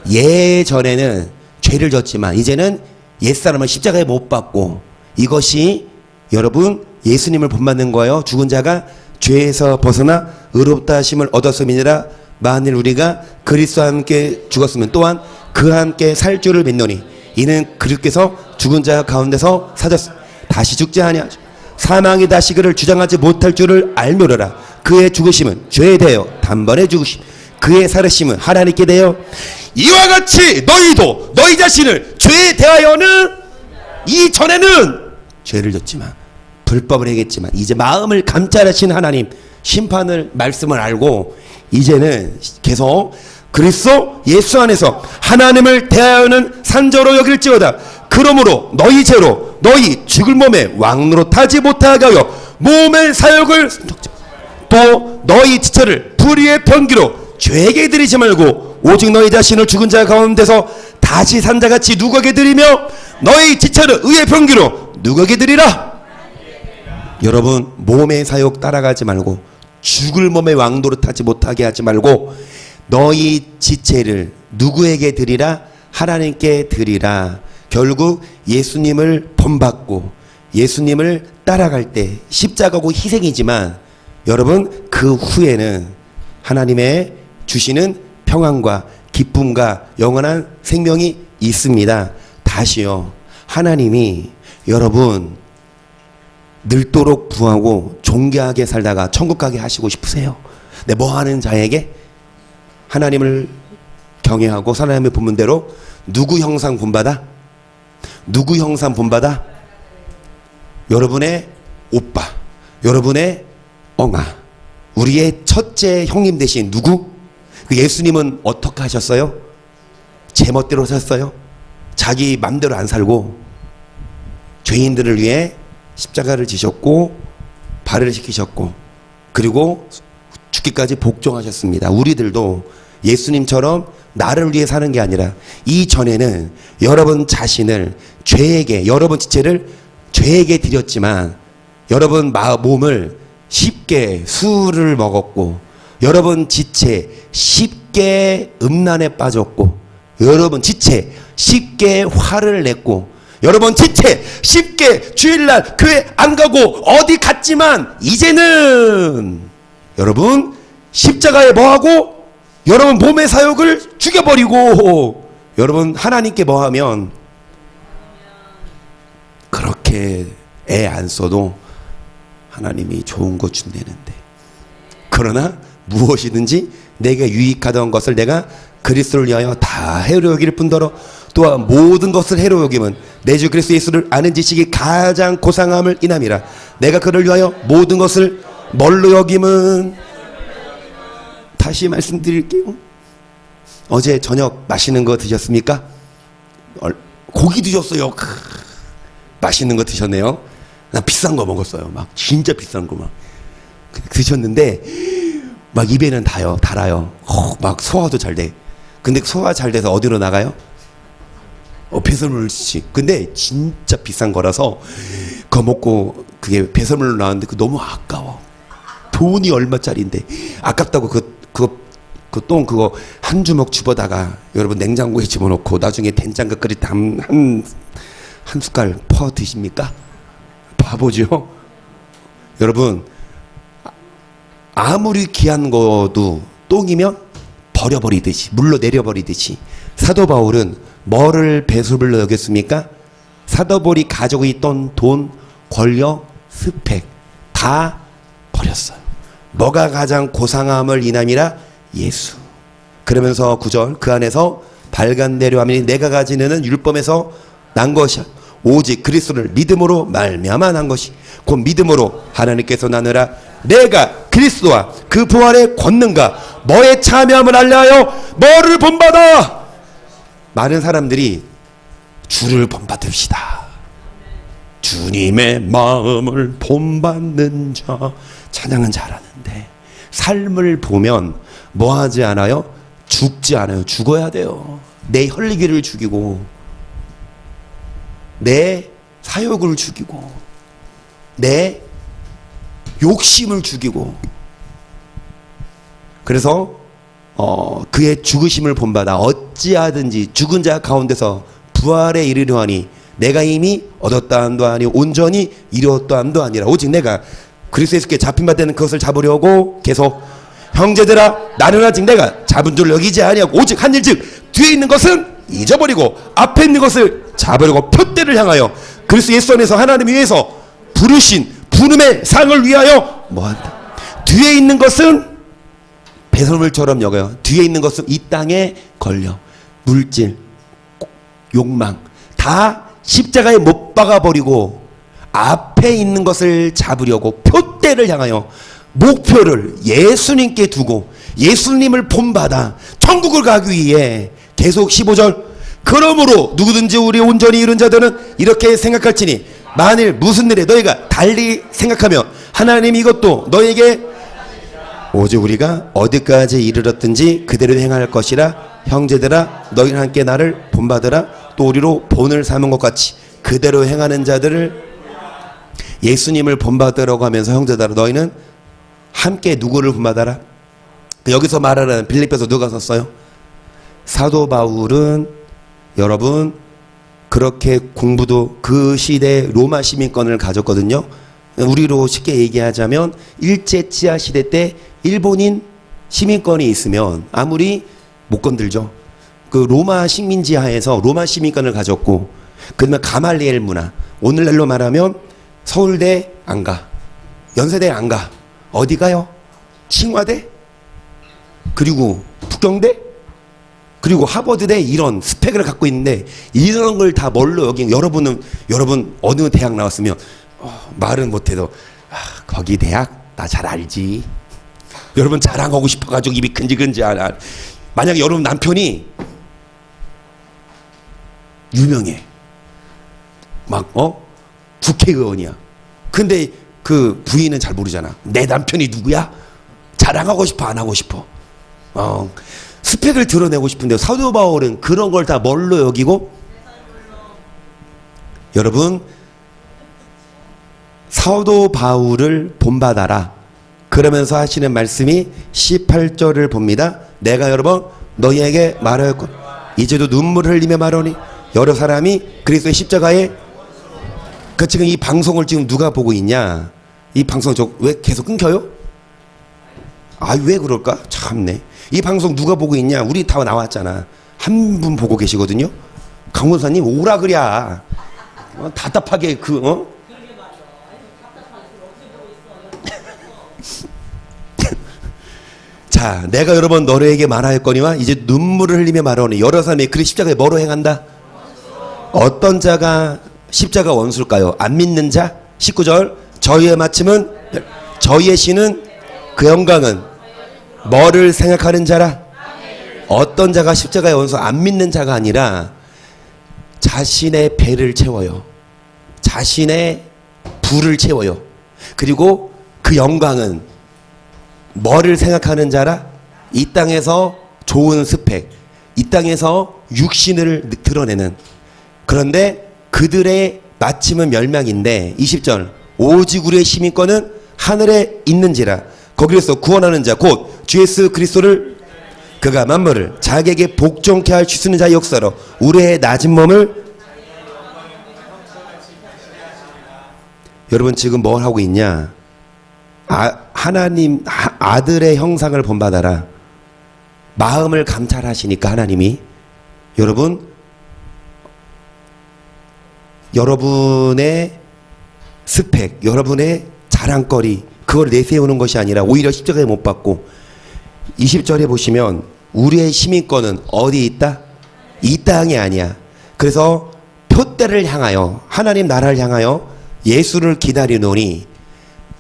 예전에는 죄를 졌지만 이제는 옛사람을 십자가에 못 박고, 이것이 여러분 예수님을 본받는 거예요. 죽은 자가 죄에서 벗어나 의롭다 하심을 얻었음이니라. 만일 우리가 그리스도와 함께 죽었으면 또한 그와 함께 살 줄을 믿노니 이는 그리스도께서 죽은 자 가운데서 사셨 다시 죽지 아니하 사망이 다시 그를 주장하지 못할 줄을 알미로라. 그의 죽으심은 죄에 대하여 단번에 죽으심, 그의 살으심은 하나님께 대하여. 이와 같이 너희도 너희 자신을 죄에 대하여는 이전에는 죄를 졌지만 불법을 행했지만 이제 마음을 감찰하신 하나님 심판을 말씀을 알고 이제는 계속 그리스도 예수 안에서 하나님을 대하여는 산저로 여길지어다. 그러므로 너희 죄로 너희 죽을 몸에 왕노릇하지 못하게 하여 몸의 사욕을 또 너희 지체를 불의의 편기로 죄에게 드리지 말고 오직 너희 자신을 죽은 자 가운데서 다시 산 자같이 누구에게 드리며 너희 지체를 의의 편기로 누구에게 드리라. 여러분 몸의 사욕 따라가지 말고 죽을 몸에 왕노릇하지 못하게 하지 말고 너희 지체를 누구에게 드리라? 하나님께 드리라. 결국 예수님을 본받고 예수님을 따라갈 때 십자가고 희생이지만 여러분 그 후에는 하나님의 주시는 평안과 기쁨과 영원한 생명이 있습니다. 다시요. 하나님이 여러분 늙도록 부하고 존귀하게 살다가 천국 가게 하시고 싶으세요? 네, 뭐하는 자에게 하나님을 경외하고 하나님의 본문대로 누구 형상 본받아? 누구 형상 본받아? 여러분의 오빠, 여러분의 엉아, 우리의 첫째 형님 대신 누구? 그 예수님은 어떻게 하셨어요? 제멋대로 사셨어요? 자기 맘대로 안 살고 죄인들을 위해 십자가를 지셨고 발을 시키셨고 그리고 죽기까지 복종하셨습니다. 우리들도 예수님처럼 나를 위해 사는 게 아니라 이전에는 여러분 자신을 죄에게, 여러분 지체를 죄에게 드렸지만 여러분 몸을 쉽게 술을 먹었고 여러분 지체 쉽게 음란에 빠졌고 여러분 지체 쉽게 화를 냈고 여러분 지체 쉽게 주일날 교회 안 가고 어디 갔지만 이제는 여러분 십자가에 뭐하고 여러분 몸의 사욕을 죽여버리고 여러분 하나님께 뭐하면 그렇게 애 안 써도 하나님이 좋은 거 준다는데 그러나 무엇이든지 내게 유익하던 것을 내가 그리스도를 위하여 다 해로 여길 뿐더러 또한 모든 것을 해로 여김은 내 주 그리스도 예수를 아는 지식이 가장 고상함을 인함이라. 내가 그를 위하여 모든 것을 뭘로 여김은 다시 말씀드릴게요. 어제 저녁 맛있는 거 드셨습니까? 고기 드셨어요. 맛있는 거 드셨네요. 나 비싼 거 먹었어요. 막 진짜 비싼 거 막 드셨는데 막 입에는 달아요. 막 소화도 잘 돼. 근데 소화 잘 돼서 어디로 나가요? 배설물씨. 근데 진짜 비싼 거라서 그거 먹고 그게 배설물로 나왔는데 그 너무 아까워. 돈이 얼마짜리인데 아깝다고 그 똥 그거 한 주먹 집어다가 여러분 냉장고에 집어넣고 나중에 된장국 끓일 때 한 숟갈 퍼 드십니까? 바보죠. 여러분 아무리 귀한 거도 똥이면 버려버리듯이 물로 내려버리듯이 사도 바울은 뭐를 배설물로 여겼습니까? 사도 바울이 가지고 있던 돈, 권력, 스펙 다 버렸어요. 뭐가 가장 고상함을 인함이라? 예수. 그러면서 9절 그 안에서 발간되려 하면 내가 가지는 율법에서 난 것이야. 오직 그리스도를 믿음으로 말미암아 난 것이 곧 믿음으로 하나님께서 나누라. 내가 그리스도와 그 부활의 권능과 뭐에 참여함을 알려하여 뭐를 본받아? 많은 사람들이 주를 본받읍시다. 주님의 마음을 본받는 자 찬양은 잘하는데 삶을 보면 뭐 하지 않아요? 죽지 않아요. 죽어야 돼요. 내 혈기를 죽이고 내 사욕을 죽이고 내 욕심을 죽이고 그래서 그의 죽으심을 본받아 어찌하든지 죽은 자 가운데서 부활에 이르려 하니 내가 이미 얻었다 함도 아니 온전히 이루었다 함도 아니라 오직 내가 그리스도 예수께 잡힌 바 되는 그것을 잡으려고 계속 형제들아 나는 아직 내가 잡은 줄 여기지 아니하고 오직 한 일즉 뒤에 있는 것은 잊어버리고 앞에 있는 것을 잡으려고 표대를 향하여 그리스도 예수 안에서 하나님 위해서 부르신 부름의 상을 위하여 뭐한다. 뒤에 있는 것은 배설물처럼 여겨요. 뒤에 있는 것은 이 땅에 걸려 물질, 욕망 다 십자가에 못 박아버리고 앞에 있는 것을 잡으려고 표대를 향하여 목표를 예수님께 두고 예수님을 본받아 천국을 가기 위해 계속 15절 그러므로 누구든지 우리 온전히 이룬 자들은 이렇게 생각할지니 만일 무슨 일에 너희가 달리 생각하며 하나님 이것도 너에게 오직 우리가 어디까지 이르렀든지 그대로 행할 것이라. 형제들아 너희는 함께 나를 본받으라. 또 우리로 본을 삼은 것 같이 그대로 행하는 자들을 예수님을 본받으라고 하면서 형제들아 너희는 함께 누구를 본받아라? 여기서 말하는 빌립보에서 누가 썼어요? 사도 바울은 여러분 그렇게 공부도 그 시대 로마 시민권을 가졌거든요. 우리로 쉽게 얘기하자면 일제 치하 시대 때 일본인 시민권이 있으면 아무리 못 건들죠. 그 로마 식민지 하에서 로마 시민권을 가졌고, 그다음에 가말리엘 문화. 오늘날로 말하면 서울대 안 가, 연세대 안 가, 어디 가요?清华대, 그리고 북경대, 그리고 하버드대, 이런 스펙을 갖고 있는데 이런 걸 다 뭘로 여긴 여러분 어느 대학 나왔으면 말은 못해도 거기 대학 나 잘 알지. 여러분 자랑하고 싶어가지고 입이 근질근질 알아. 만약에 여러분 남편이 유명해, 막 국회의원이야. 근데 그 부인은 잘 모르잖아. 내 남편이 누구야? 자랑하고 싶어, 안 하고 싶어? 스펙을 드러내고 싶은데 사도 바울은 그런 걸 다 뭘로 여기고? 여러분, 사도 바울을 본받아라 그러면서 하시는 말씀이 18절을 봅니다. 내가 여러분 너희에게 말하였고 이제도 눈물을 흘리며 말하니 여러 사람이 그리스도의 십자가에, 그 지금 이 방송을 지금 누가 보고 있냐? 이 방송 저 왜 계속 끊겨요? 왜 그럴까? 참네. 이 방송 누가 보고 있냐? 우리 다 나왔잖아. 한 분 보고 계시거든요. 강원사님 오라 그랴. 답답하게 자, 내가 여러 번 너희에게 말하였거니와 이제 눈물을 흘리며 말하오니 여러 사람이 그리 십자가에 뭐로 행한다? 어떤 자가 십자가 원수일까요? 안 믿는 자. 19절 저희의 마침은, 저희의 신은, 그 영광은 뭐를 생각하는 자라? 어떤 자가 십자가의 원수? 안 믿는 자가 아니라 자신의 배를 채워요. 자신의 부를 채워요. 그리고 그 영광은 뭐를 생각하는 자라? 이 땅에서 좋은 스펙, 이 땅에서 육신을 드러내는. 그런데 그들의 마침은 멸망인데 20절 오직 우리의 시민권은 하늘에 있는지라. 거기에서 구원하는 자 곧 주 예수 그리스도를 그가 만물을 자기에게 복종케 할 주시는 자의 역사로 우리의 낮은 몸을. 여러분 지금 뭘 하고 있냐? 하나님 아들의 형상을 본받아라. 마음을 감찰하시니까 하나님이 여러분의 스펙, 여러분의 자랑거리 그걸 내세우는 것이 아니라 오히려 십자가에 못 박고 20절에 보시면 우리의 시민권은 어디 있다? 이 땅이 아니야. 그래서 표대를 향하여 하나님 나라를 향하여 예수를 기다리노니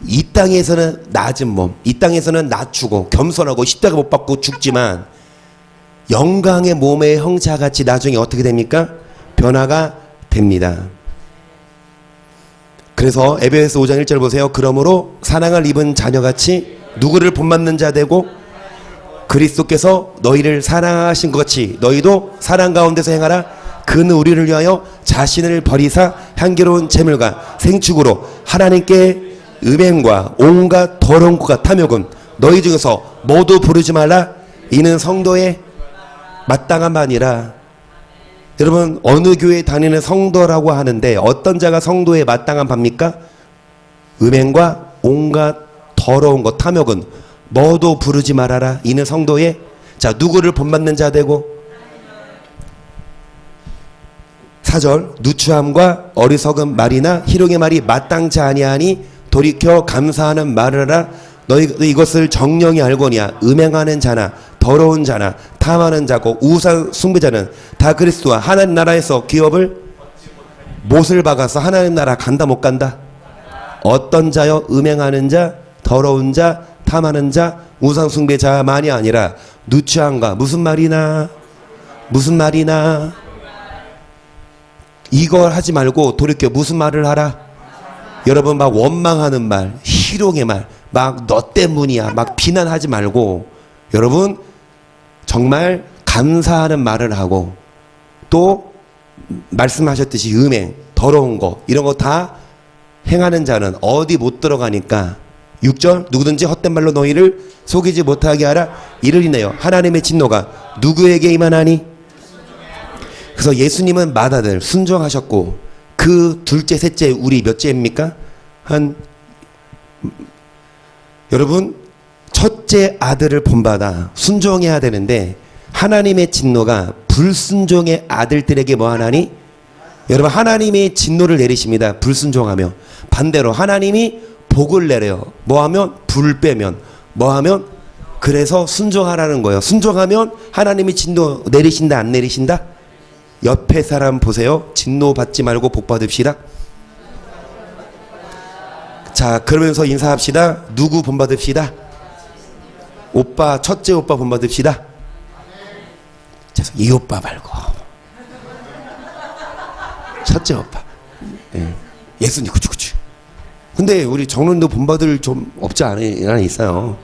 이 땅에서는 낮은 몸, 이 땅에서는 낮추고 겸손하고 십자가 못 박고 죽지만 영광의 몸의 형체같이 나중에 어떻게 됩니까? 변화가 됩니다. 그래서 에베소 5장 1절 보세요. 그러므로 사랑을 입은 자녀같이 누구를 본받는 자 되고 그리스도께서 너희를 사랑하신 것 같이 너희도 사랑 가운데서 행하라. 그는 우리를 위하여 자신을 버리사 향기로운 제물과 생축으로 하나님께 음행과 온갖 더러운 것과 탐욕은 너희 중에서 모두 부르지 말라. 이는 성도의 마땅한 바니라. 여러분 어느 교회 다니는 성도라고 하는데 어떤 자가 성도의 마땅한 바입니까? 음행과 온갖 더러운 것 탐욕은 모두 부르지 말아라. 이는 성도의, 자 누구를 본받는 자 되고 4절 누추함과 어리석은 말이나 희롱의 말이 마땅치 아니하니 돌이켜 감사하는 말을 하라. 너희 이것을 정령이 알거니와 음행하는 자나 더러운 자나 탐하는 자고 우상 숭배자는 다 그리스도와 하나님 나라에서 기업을 못을 박아서 하나님 나라 간다 못 간다? 어떤 자요? 음행하는 자, 더러운 자, 탐하는 자, 우상 숭배자만이 아니라 누추함과 무슨 말이나 이걸 하지 말고 돌이켜 무슨 말을 하라? 여러분 막 원망하는 말, 희롱의 말, 막 너 때문이야 막 비난하지 말고 여러분 정말 감사하는 말을 하고 또 말씀하셨듯이 음행, 더러운 거 이런 거 다 행하는 자는 어디 못 들어가니까 6절 누구든지 헛된 말로 너희를 속이지 못하게 하라. 이를 인하여 하나님의 진노가 누구에게 임하나니? 그래서 예수님은 마다들 순종하셨고 그 둘째 셋째 우리 몇째입니까? 여러분 첫째 아들을 본받아 순종해야 되는데 하나님의 진노가 불순종의 아들들에게 뭐 하나니? 여러분 하나님이 진노를 내리십니다. 불순종하며. 반대로 하나님이 복을 내려요. 뭐하면? 불 빼면. 뭐하면? 그래서 순종하라는 거예요. 순종하면 하나님이 진노 내리신다 안 내리신다? 옆에 사람 보세요. 진노 받지 말고 복 받읍시다. 자, 그러면서 인사합시다. 누구 본받읍시다? 오빠, 첫째 오빠 본받읍시다. 이 오빠 말고 첫째 오빠. 예. 예수님 그치. 근데 우리 정론도 본받을 좀 없지 않아 있어요.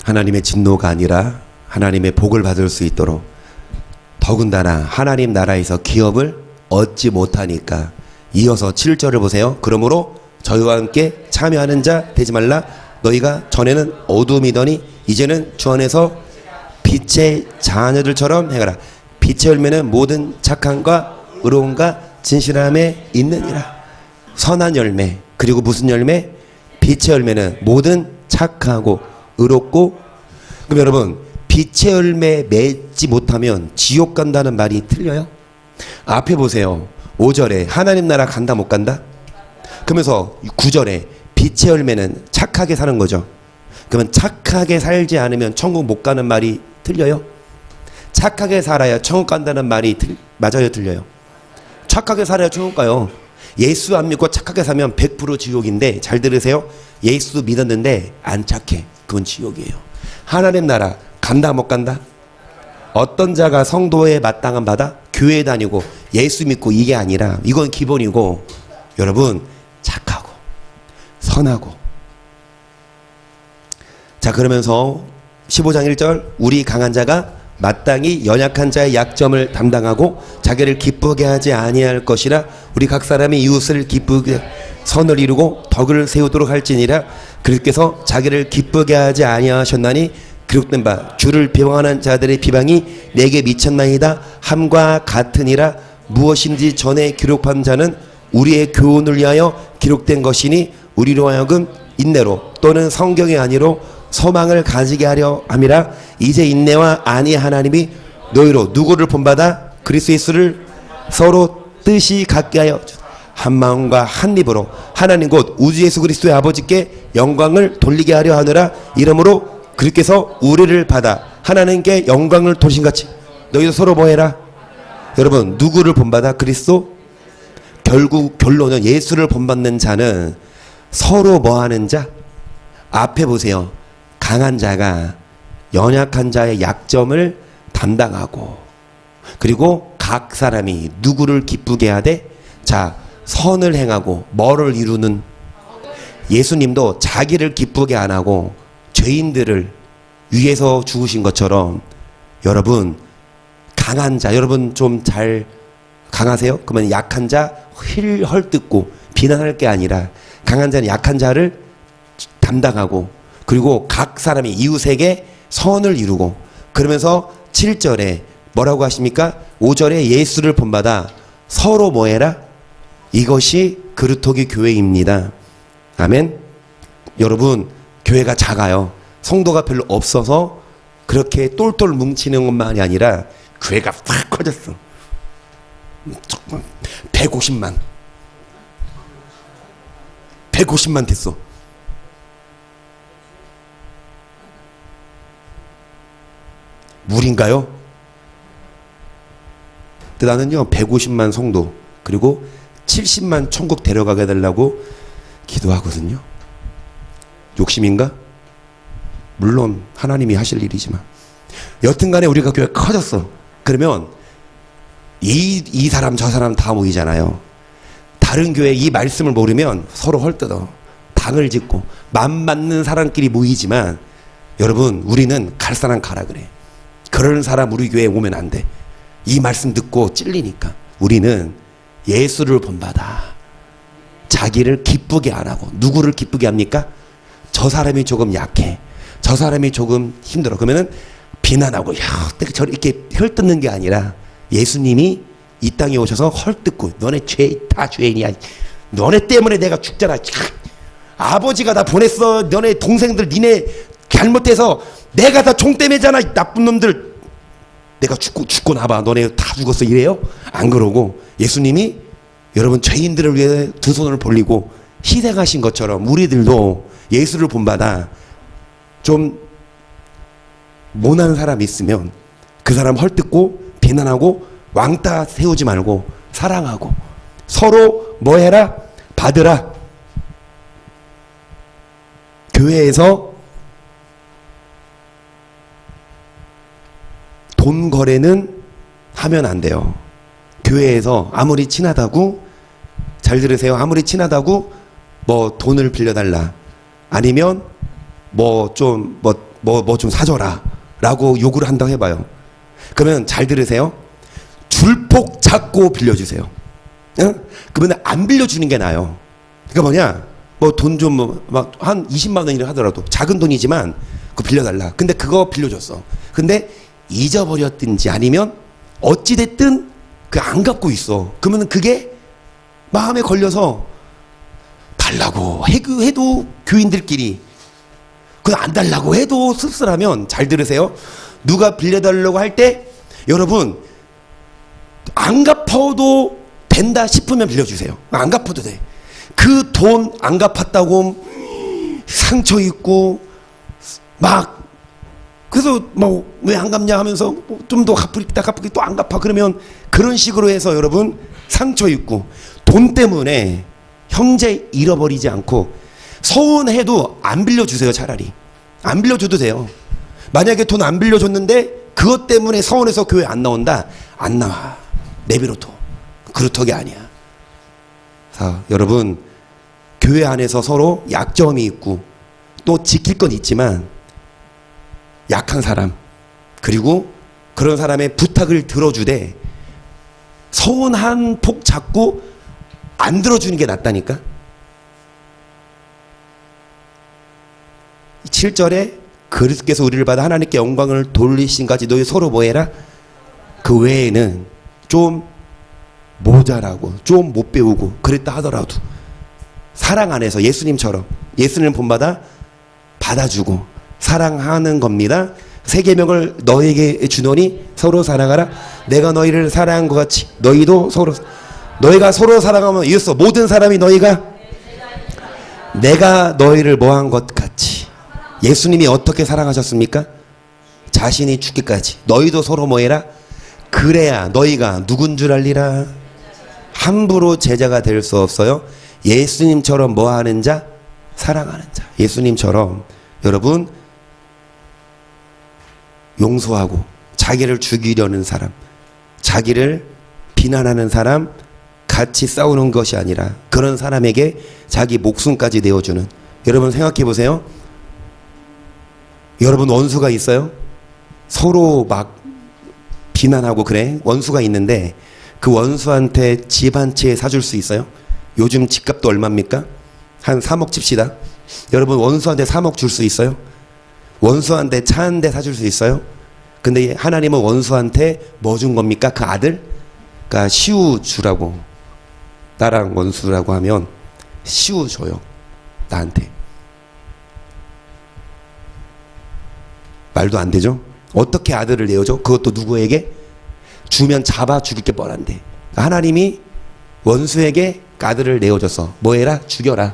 하나님의 진노가 아니라 하나님의 복을 받을 수 있도록 더군다나 하나님 나라에서 기업을 얻지 못하니까 이어서 7절을 보세요. 그러므로 저희와 함께 참여하는 자 되지 말라. 너희가 전에는 어둠이더니 이제는 주 안에서 빛의 자녀들처럼 행하라. 빛의 열매는 모든 착함과 의로움과 진실함에 있느니라. 선한 열매. 그리고 무슨 열매? 빛의 열매는 모든 착하고 의롭고. 그럼 여러분 빛의 열매 맺지 못하면 지옥 간다는 말이 틀려요? 앞에 보세요. 5절에 하나님 나라 간다 못 간다? 그러면서 9절에 빛의 열매는 착하게 사는 거죠. 그러면 착하게 살지 않으면 천국 못 가는 말이 틀려요? 착하게 살아야 천국 간다는 말이 맞아요 틀려요? 착하게 살아야 천국 가요. 예수 안 믿고 착하게 살면 100% 지옥인데 잘 들으세요. 예수 믿었는데 안 착해. 그건 지옥이에요. 하나님 나라 간다 못 간다? 어떤 자가 성도에 마땅한 바다? 교회 다니고 예수 믿고 이게 아니라 이건 기본이고 여러분 착하고 선하고. 자 그러면서 15장 1절 우리 강한 자가 마땅히 연약한 자의 약점을 담당하고 자기를 기쁘게 하지 아니할 것이라. 우리 각 사람이 이웃을 기쁘게 선을 이루고 덕을 세우도록 할지니라. 그리스도께서 자기를 기쁘게 하지 아니하셨나니 기록된 바 주를 비방하는 자들의 비방이 내게 미쳤나이다 함과 같으니라. 무엇인지 전에 기록한 자는 우리의 교훈을 위하여 기록된 것이니 우리로 하여금 인내로 또는 성경이 아니로 소망을 가지게 하려 함이라. 이제 인내와 안의 하나님이 너희로 누구를 본받아 그리스도 예수를 서로 뜻이 같게 하여 한 마음과 한 입으로 하나님 곧 우주 예수 그리스도의 아버지께 영광을 돌리게 하려 하느라. 이러므로 그리스도께서 우리를 받아 하나님께 영광을 돌리신같이 너희도 서로 뭐해라. 여러분 누구를 본받아? 그리스도. 결국 결론은 예수를 본받는 자는 서로 뭐하는 자? 앞에 보세요. 강한 자가 연약한 자의 약점을 담당하고 그리고 각 사람이 누구를 기쁘게 하되 자 선을 행하고 뭐를 이루는. 예수님도 자기를 기쁘게 안 하고 죄인들을 위해서 죽으신 것처럼 여러분 강한 자 여러분 좀 잘 강하세요? 그러면 약한 자 헐뜯고 비난할 게 아니라 강한 자는 약한 자를 담당하고 그리고 각 사람이 이웃에게 선을 이루고. 그러면서 7절에 뭐라고 하십니까? 5절에 예수를 본받아 서로 뭐해라? 이것이 그루터기 교회입니다. 아멘. 여러분 교회가 작아요. 성도가 별로 없어서 그렇게 똘똘 뭉치는 것만이 아니라 교회가 확 커졌어. 150만 됐어. 물인가요? 근데 나는요 150만 성도 그리고 70만 천국 데려가게 되려고 기도하거든요. 욕심인가? 물론 하나님이 하실 일이지만 여튼간에 우리가 교회가 커졌어. 그러면 이 사람 저 사람 다 모이잖아요. 다른 교회 이 말씀을 모르면 서로 헐뜯어 당을 짓고 맘 맞는 사람끼리 모이지만 여러분 우리는 갈 사람 가라 그래. 그런 사람 우리 교회에 오면 안 돼. 이 말씀 듣고 찔리니까. 우리는 예수를 본받아 자기를 기쁘게 안 하고. 누구를 기쁘게 합니까? 저 사람이 조금 약해, 저 사람이 조금 힘들어. 그러면은 비난하고 야 저렇게 혈 뜯는 게 아니라 예수님이 이 땅에 오셔서 헐뜯고 너네 죄 다 죄인이야. 너네 때문에 내가 죽잖아. 아버지가 나 보냈어. 너네 동생들 니네 잘못해서 내가 다 종때매잖아. 이 나쁜 놈들. 내가 죽고 나봐. 너네 다 죽었어. 이래요? 안 그러고 예수님이 여러분 죄인들을 위해 두 손을 벌리고 희생하신 것처럼 우리들도 예수를 본받아 좀 모난 사람 있으면 그 사람 헐뜯고 비난하고 왕따 세우지 말고 사랑하고 서로 뭐 해라? 받으라. 교회에서 돈 거래는 하면 안 돼요. 교회에서 아무리 친하다고, 잘 들으세요. 아무리 친하다고 뭐 돈을 빌려달라, 아니면 뭐 좀 사줘라 라고 요구를 한다고 해봐요. 그러면 잘 들으세요. 줄폭 잡고 빌려주세요. 응? 그러면 안 빌려주는 게 나아요. 그러니까 뭐냐, 뭐 돈 좀 막 한 20만 원이라 하더라도 작은 돈이지만 그거 빌려달라. 근데 그거 빌려줬어. 근데 잊어버렸든지 아니면 어찌됐든 그 안 갚고 있어. 그러면 그게 마음에 걸려서 달라고 해도 교인들끼리, 그 안 달라고 해도 씁쓸하면, 잘 들으세요. 누가 빌려달라고 할 때 여러분 안 갚아도 된다 싶으면 빌려주세요. 안 갚아도 돼. 그 돈 안 갚았다고 상처 있고 막, 그래서 뭐 왜 안 갚냐 하면서 좀 더 갚으겠다 또 안 갚아 그러면, 그런 식으로 해서 여러분 상처 있고 돈 때문에 형제 잃어버리지 않고, 서운해도 안 빌려주세요. 차라리 안 빌려줘도 돼요. 만약에 돈 안 빌려줬는데 그것 때문에 서운해서 교회 안 나온다, 안 나와. 내비로둬. 그루터기 아니야. 자, 여러분 교회 안에서 서로 약점이 있고 또 지킬 건 있지만, 약한 사람 그리고 그런 사람의 부탁을 들어주되 서운한 폭 잡고 안 들어주는 게 낫다니까. 7절에 그리스도께서 우리를 받아 하나님께 영광을 돌리신까지 너희 서로 뭐해라? 그 외에는 좀 모자라고 좀 못 배우고 그랬다 하더라도 사랑 안에서 예수님처럼 예수님 본받아 받아주고 사랑하는 겁니다. 세 계명을 너에게 주노니 서로 사랑하라. 내가 너희를 사랑한 것 같이 너희도 서로, 너희가 서로 사랑하면 이었어. 모든 사람이 너희가 내가 너희를 뭐한 것 같이. 예수님이 어떻게 사랑하셨습니까? 자신이 죽기까지. 너희도 서로 뭐해라? 그래야 너희가 누군 줄 알리라. 함부로 제자가 될 수 없어요. 예수님처럼 뭐하는 자? 사랑하는 자. 예수님처럼 여러분 용서하고 자기를 죽이려는 사람, 자기를 비난하는 사람, 같이 싸우는 것이 아니라 그런 사람에게 자기 목숨까지 내어주는. 여러분 생각해 보세요. 여러분 원수가 있어요? 서로 막 비난하고 그래? 원수가 있는데 그 원수한테 집 한 채 사줄 수 있어요? 요즘 집값도 얼마입니까? 한 3억 칩시다. 여러분 원수한테 3억 줄 수 있어요? 원수한테 차 한 대 사줄 수 있어요? 근데 하나님은 원수한테 뭐 준 겁니까? 그 아들? 그러니까 시우 주라고. 나랑 원수라고 하면 시우 줘요. 나한테. 말도 안 되죠? 어떻게 아들을 내어줘? 그것도 누구에게? 주면 잡아 죽일 게 뻔한데. 하나님이 원수에게 아들을 내어줘서 뭐해라? 죽여라.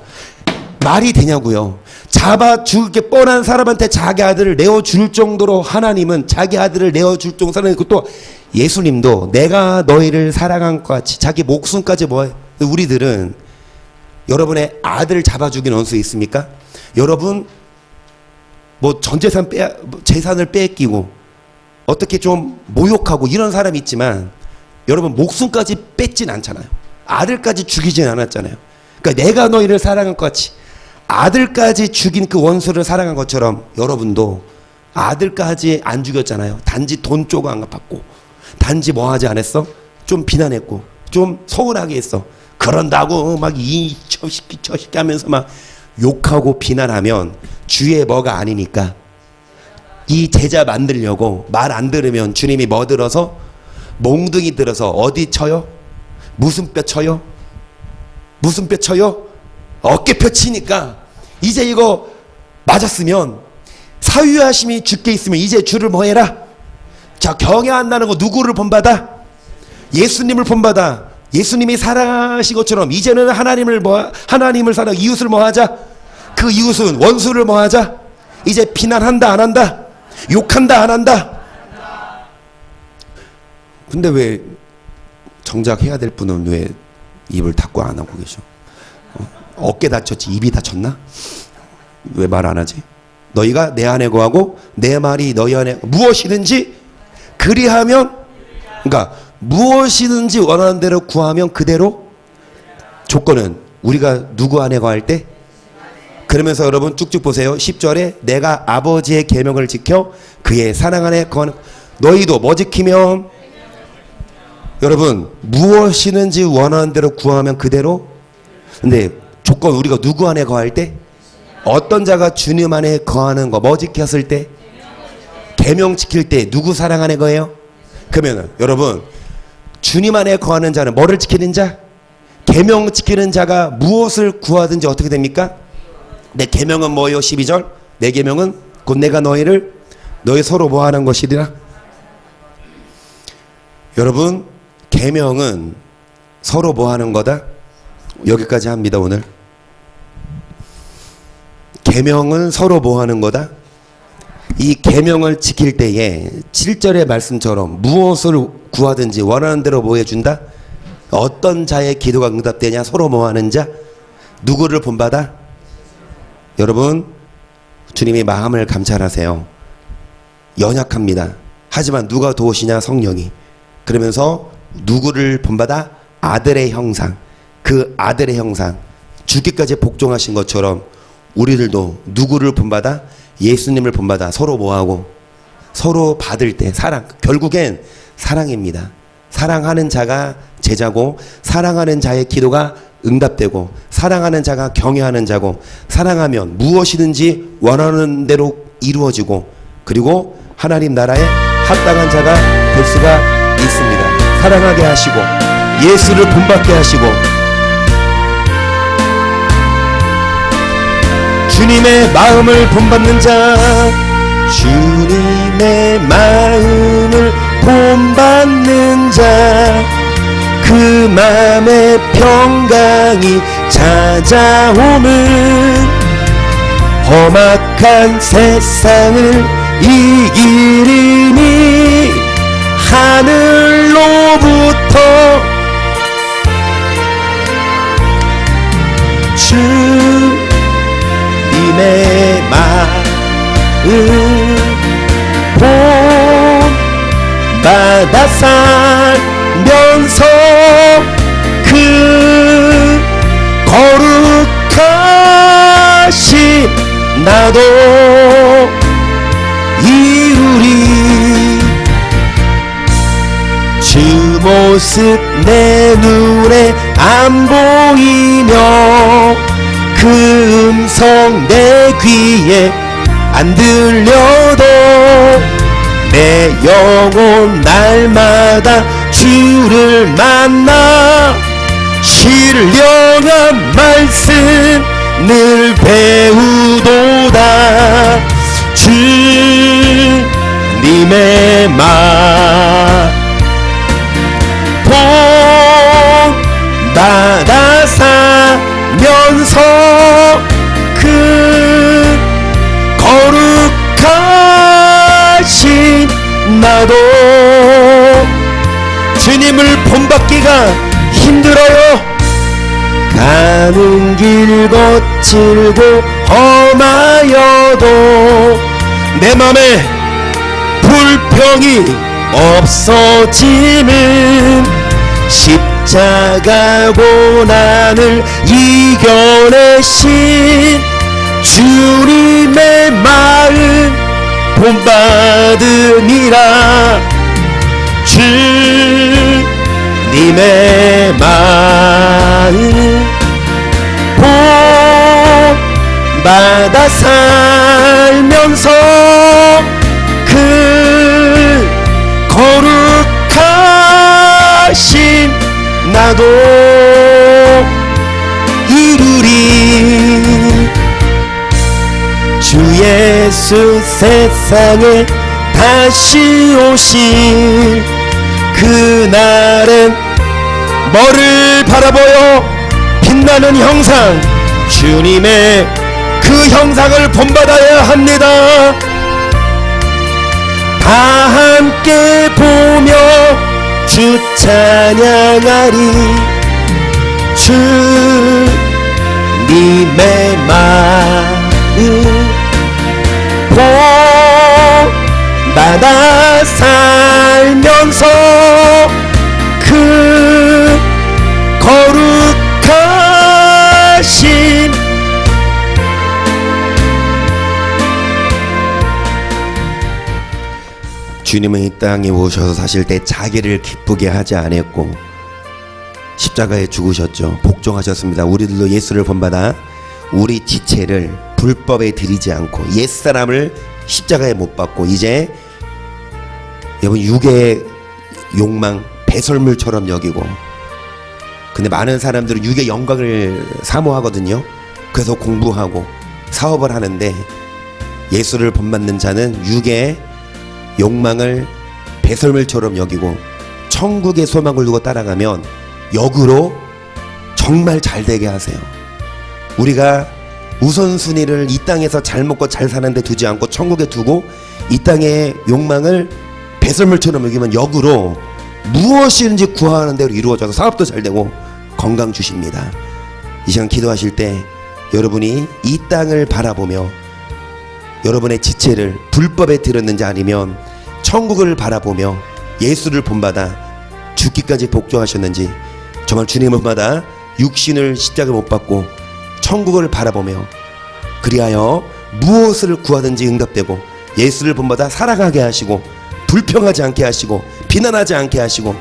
말이 되냐고요. 잡아 죽을 게 뻔한 사람한테 자기 아들을 내어줄 정도로 하나님은 자기 아들을 내어줄 정도로 사랑했고, 또 예수님도 내가 너희를 사랑한 것 같이 자기 목숨까지 뭐해. 우리들은 여러분의 아들 잡아 죽인 원수 있습니까? 여러분 뭐 전 재산 재산을 뺏기고 어떻게 좀 모욕하고 이런 사람이 있지만 여러분 목숨까지 뺏진 않잖아요. 아들까지 죽이진 않았잖아요. 그러니까 내가 너희를 사랑한 것 같이 아들까지 죽인 그 원수를 사랑한 것처럼 여러분도 아들까지 안 죽였잖아요. 단지 돈 쪼고 안 갚았고, 단지 뭐 하지 않았어? 좀 비난했고 좀 서운하게 했어. 그런다고 막 저 새끼 하면서 막 욕하고 비난하면 주의 뭐가 아니니까. 이 제자 만들려고 말 안 들으면 주님이 뭐 들어서? 몽둥이 들어서 어디 쳐요? 무슨 뼈 쳐요? 무슨 뼈 쳐요? 어깨뼈 치니까 이제 이거 맞았으면 사유하심이 주께 있으면 이제 주를 뭐 해라? 자, 경외한다는 거 누구를 본받아? 예수님을 본받아. 예수님이 사랑하신 것처럼 이제는 하나님을 사랑, 이웃을 뭐 하자? 그 이웃은 원수를 뭐 하자? 이제 비난한다 안 한다? 욕한다 안 한다? 근데 왜 정작 해야 될 분은 왜 입을 닫고 안 하고 계셔? 어깨 다쳤지 입이 다쳤나? 왜 말 안 하지? 너희가 내 안에 거하고 내 말이 너희 안에 무엇이든지 그리하면, 그러니까 무엇이든지 원하는 대로 구하면 그대로, 조건은 우리가 누구 안에 거할 때? 그러면서 여러분 쭉쭉 보세요. 10절에 내가 아버지의 계명을 지켜 그의 사랑 안에 거하는, 너희도 뭐 지키면? 여러분 무엇이든지 원하는 대로 구하면 그대로. 근데 조건, 우리가 누구 안에 거할 때? 어떤 자가 주님 안에 거하는 거, 뭐 지켰을 때? 계명 지킬 때. 누구 사랑 안에 거해요? 그러면 여러분 주님 안에 거하는 자는 뭐를 지키는 자? 계명 지키는 자가 무엇을 구하든지 어떻게 됩니까? 내 계명은 뭐예요? 12절 내 계명은 곧 내가 너희 서로 뭐 하는 것이리라. 여러분 계명은 서로 뭐 하는 거다? 여기까지 합니다. 오늘 계명은 서로 뭐 하는 거다? 이 계명을 지킬 때에 7절의 말씀처럼 무엇을 구하든지 원하는 대로 뭐 해준다? 어떤 자의 기도가 응답되냐? 서로 뭐 하는 자? 누구를 본받아? 여러분 주님이 마음을 감찰하세요. 연약합니다. 하지만 누가 도우시냐? 성령이. 그러면서 누구를 본받아? 아들의 형상. 그 아들의 형상, 죽기까지 복종하신 것처럼 우리들도 누구를 본받아? 예수님을 본받아. 서로 뭐하고? 서로 받을 때 사랑. 결국엔 사랑입니다. 사랑하는 자가 제자고, 사랑하는 자의 기도가 응답되고, 사랑하는 자가 경외하는 자고, 사랑하면 무엇이든지 원하는 대로 이루어지고, 그리고 하나님 나라에 합당한 자가 될 수가 있습니다. 사랑하게 하시고 예수를 본받게 하시고 주님의 마음을 본받는 자, 주님의 마음을 본받는 자, 그 마음의 평강이 찾아오는 험악한 세상을 이기리니 하늘로부터 주님의 마음 본받아 살면서 그 거룩하신 나도 이루리. 주 모습 내 눈에 안 보이며 그 음성 내 귀에 안 들려도 내 영혼 날마다 주를 만나 신령한 말씀 늘 배우도다. 주님의 말 본받아 살면서 그 거룩하신 나도 주님을 본받기가 힘들어요. 가는 길 거칠고 험하여도 내 맘에 불평이 없어지는 십자가 고난을 이겨내신 주님의 마음 본받으니라. 주님의 마음 본받아 살면서 그 거룩한 나도 이루리. 주 예수 세상에 다시 오실 그날엔 뭐를 바라보여 빛나는 형상, 주님의 그 형상을 본받아야 합니다. 다 함께 보며 주 찬양하리. 주님의 마음 본받아 살면서 그 거룩하신 주님은 이 땅에 오셔서 사실 때 자기를 기쁘게 하지 않았고 십자가에 죽으셨죠. 복종하셨습니다. 우리들도 예수를 본받아 우리 지체를 불법에 들이지 않고 옛사람을 십자가에 못 박고 이제 여러분 육의 욕망 배설물처럼 여기고, 근데 많은 사람들은 육의 영광을 사모하거든요. 그래서 공부하고 사업을 하는데 예수를 본받는 자는 육의 욕망을 배설물처럼 여기고 천국의 소망을 두고 따라가면 역으로 정말 잘 되게 하세요. 우리가 우선순위를 이 땅에서 잘 먹고 잘 사는데 두지 않고 천국에 두고 이 땅의 욕망을 배설물처럼 여기면 역으로 무엇이든지 구하는 대로 이루어져서 사업도 잘 되고 건강 주십니다. 이 시간 기도하실 때 여러분이 이 땅을 바라보며 여러분의 지체를 불법에 들었는지 아니면 천국을 바라보며 예수를 본받아 죽기까지 복종하셨는지, 정말 주님을 본받아 육신을 십자가에 못 박고 천국을 바라보며 그리하여 무엇을 구하든지 응답되고 예수를 본받아 살아가게 하시고 불평하지 않게 하시고 비난하지 않게 하시고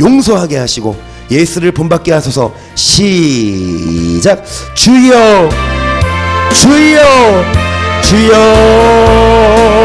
용서하게 하시고 예수를 본받게 하소서. 시작. 주여 주여 주여.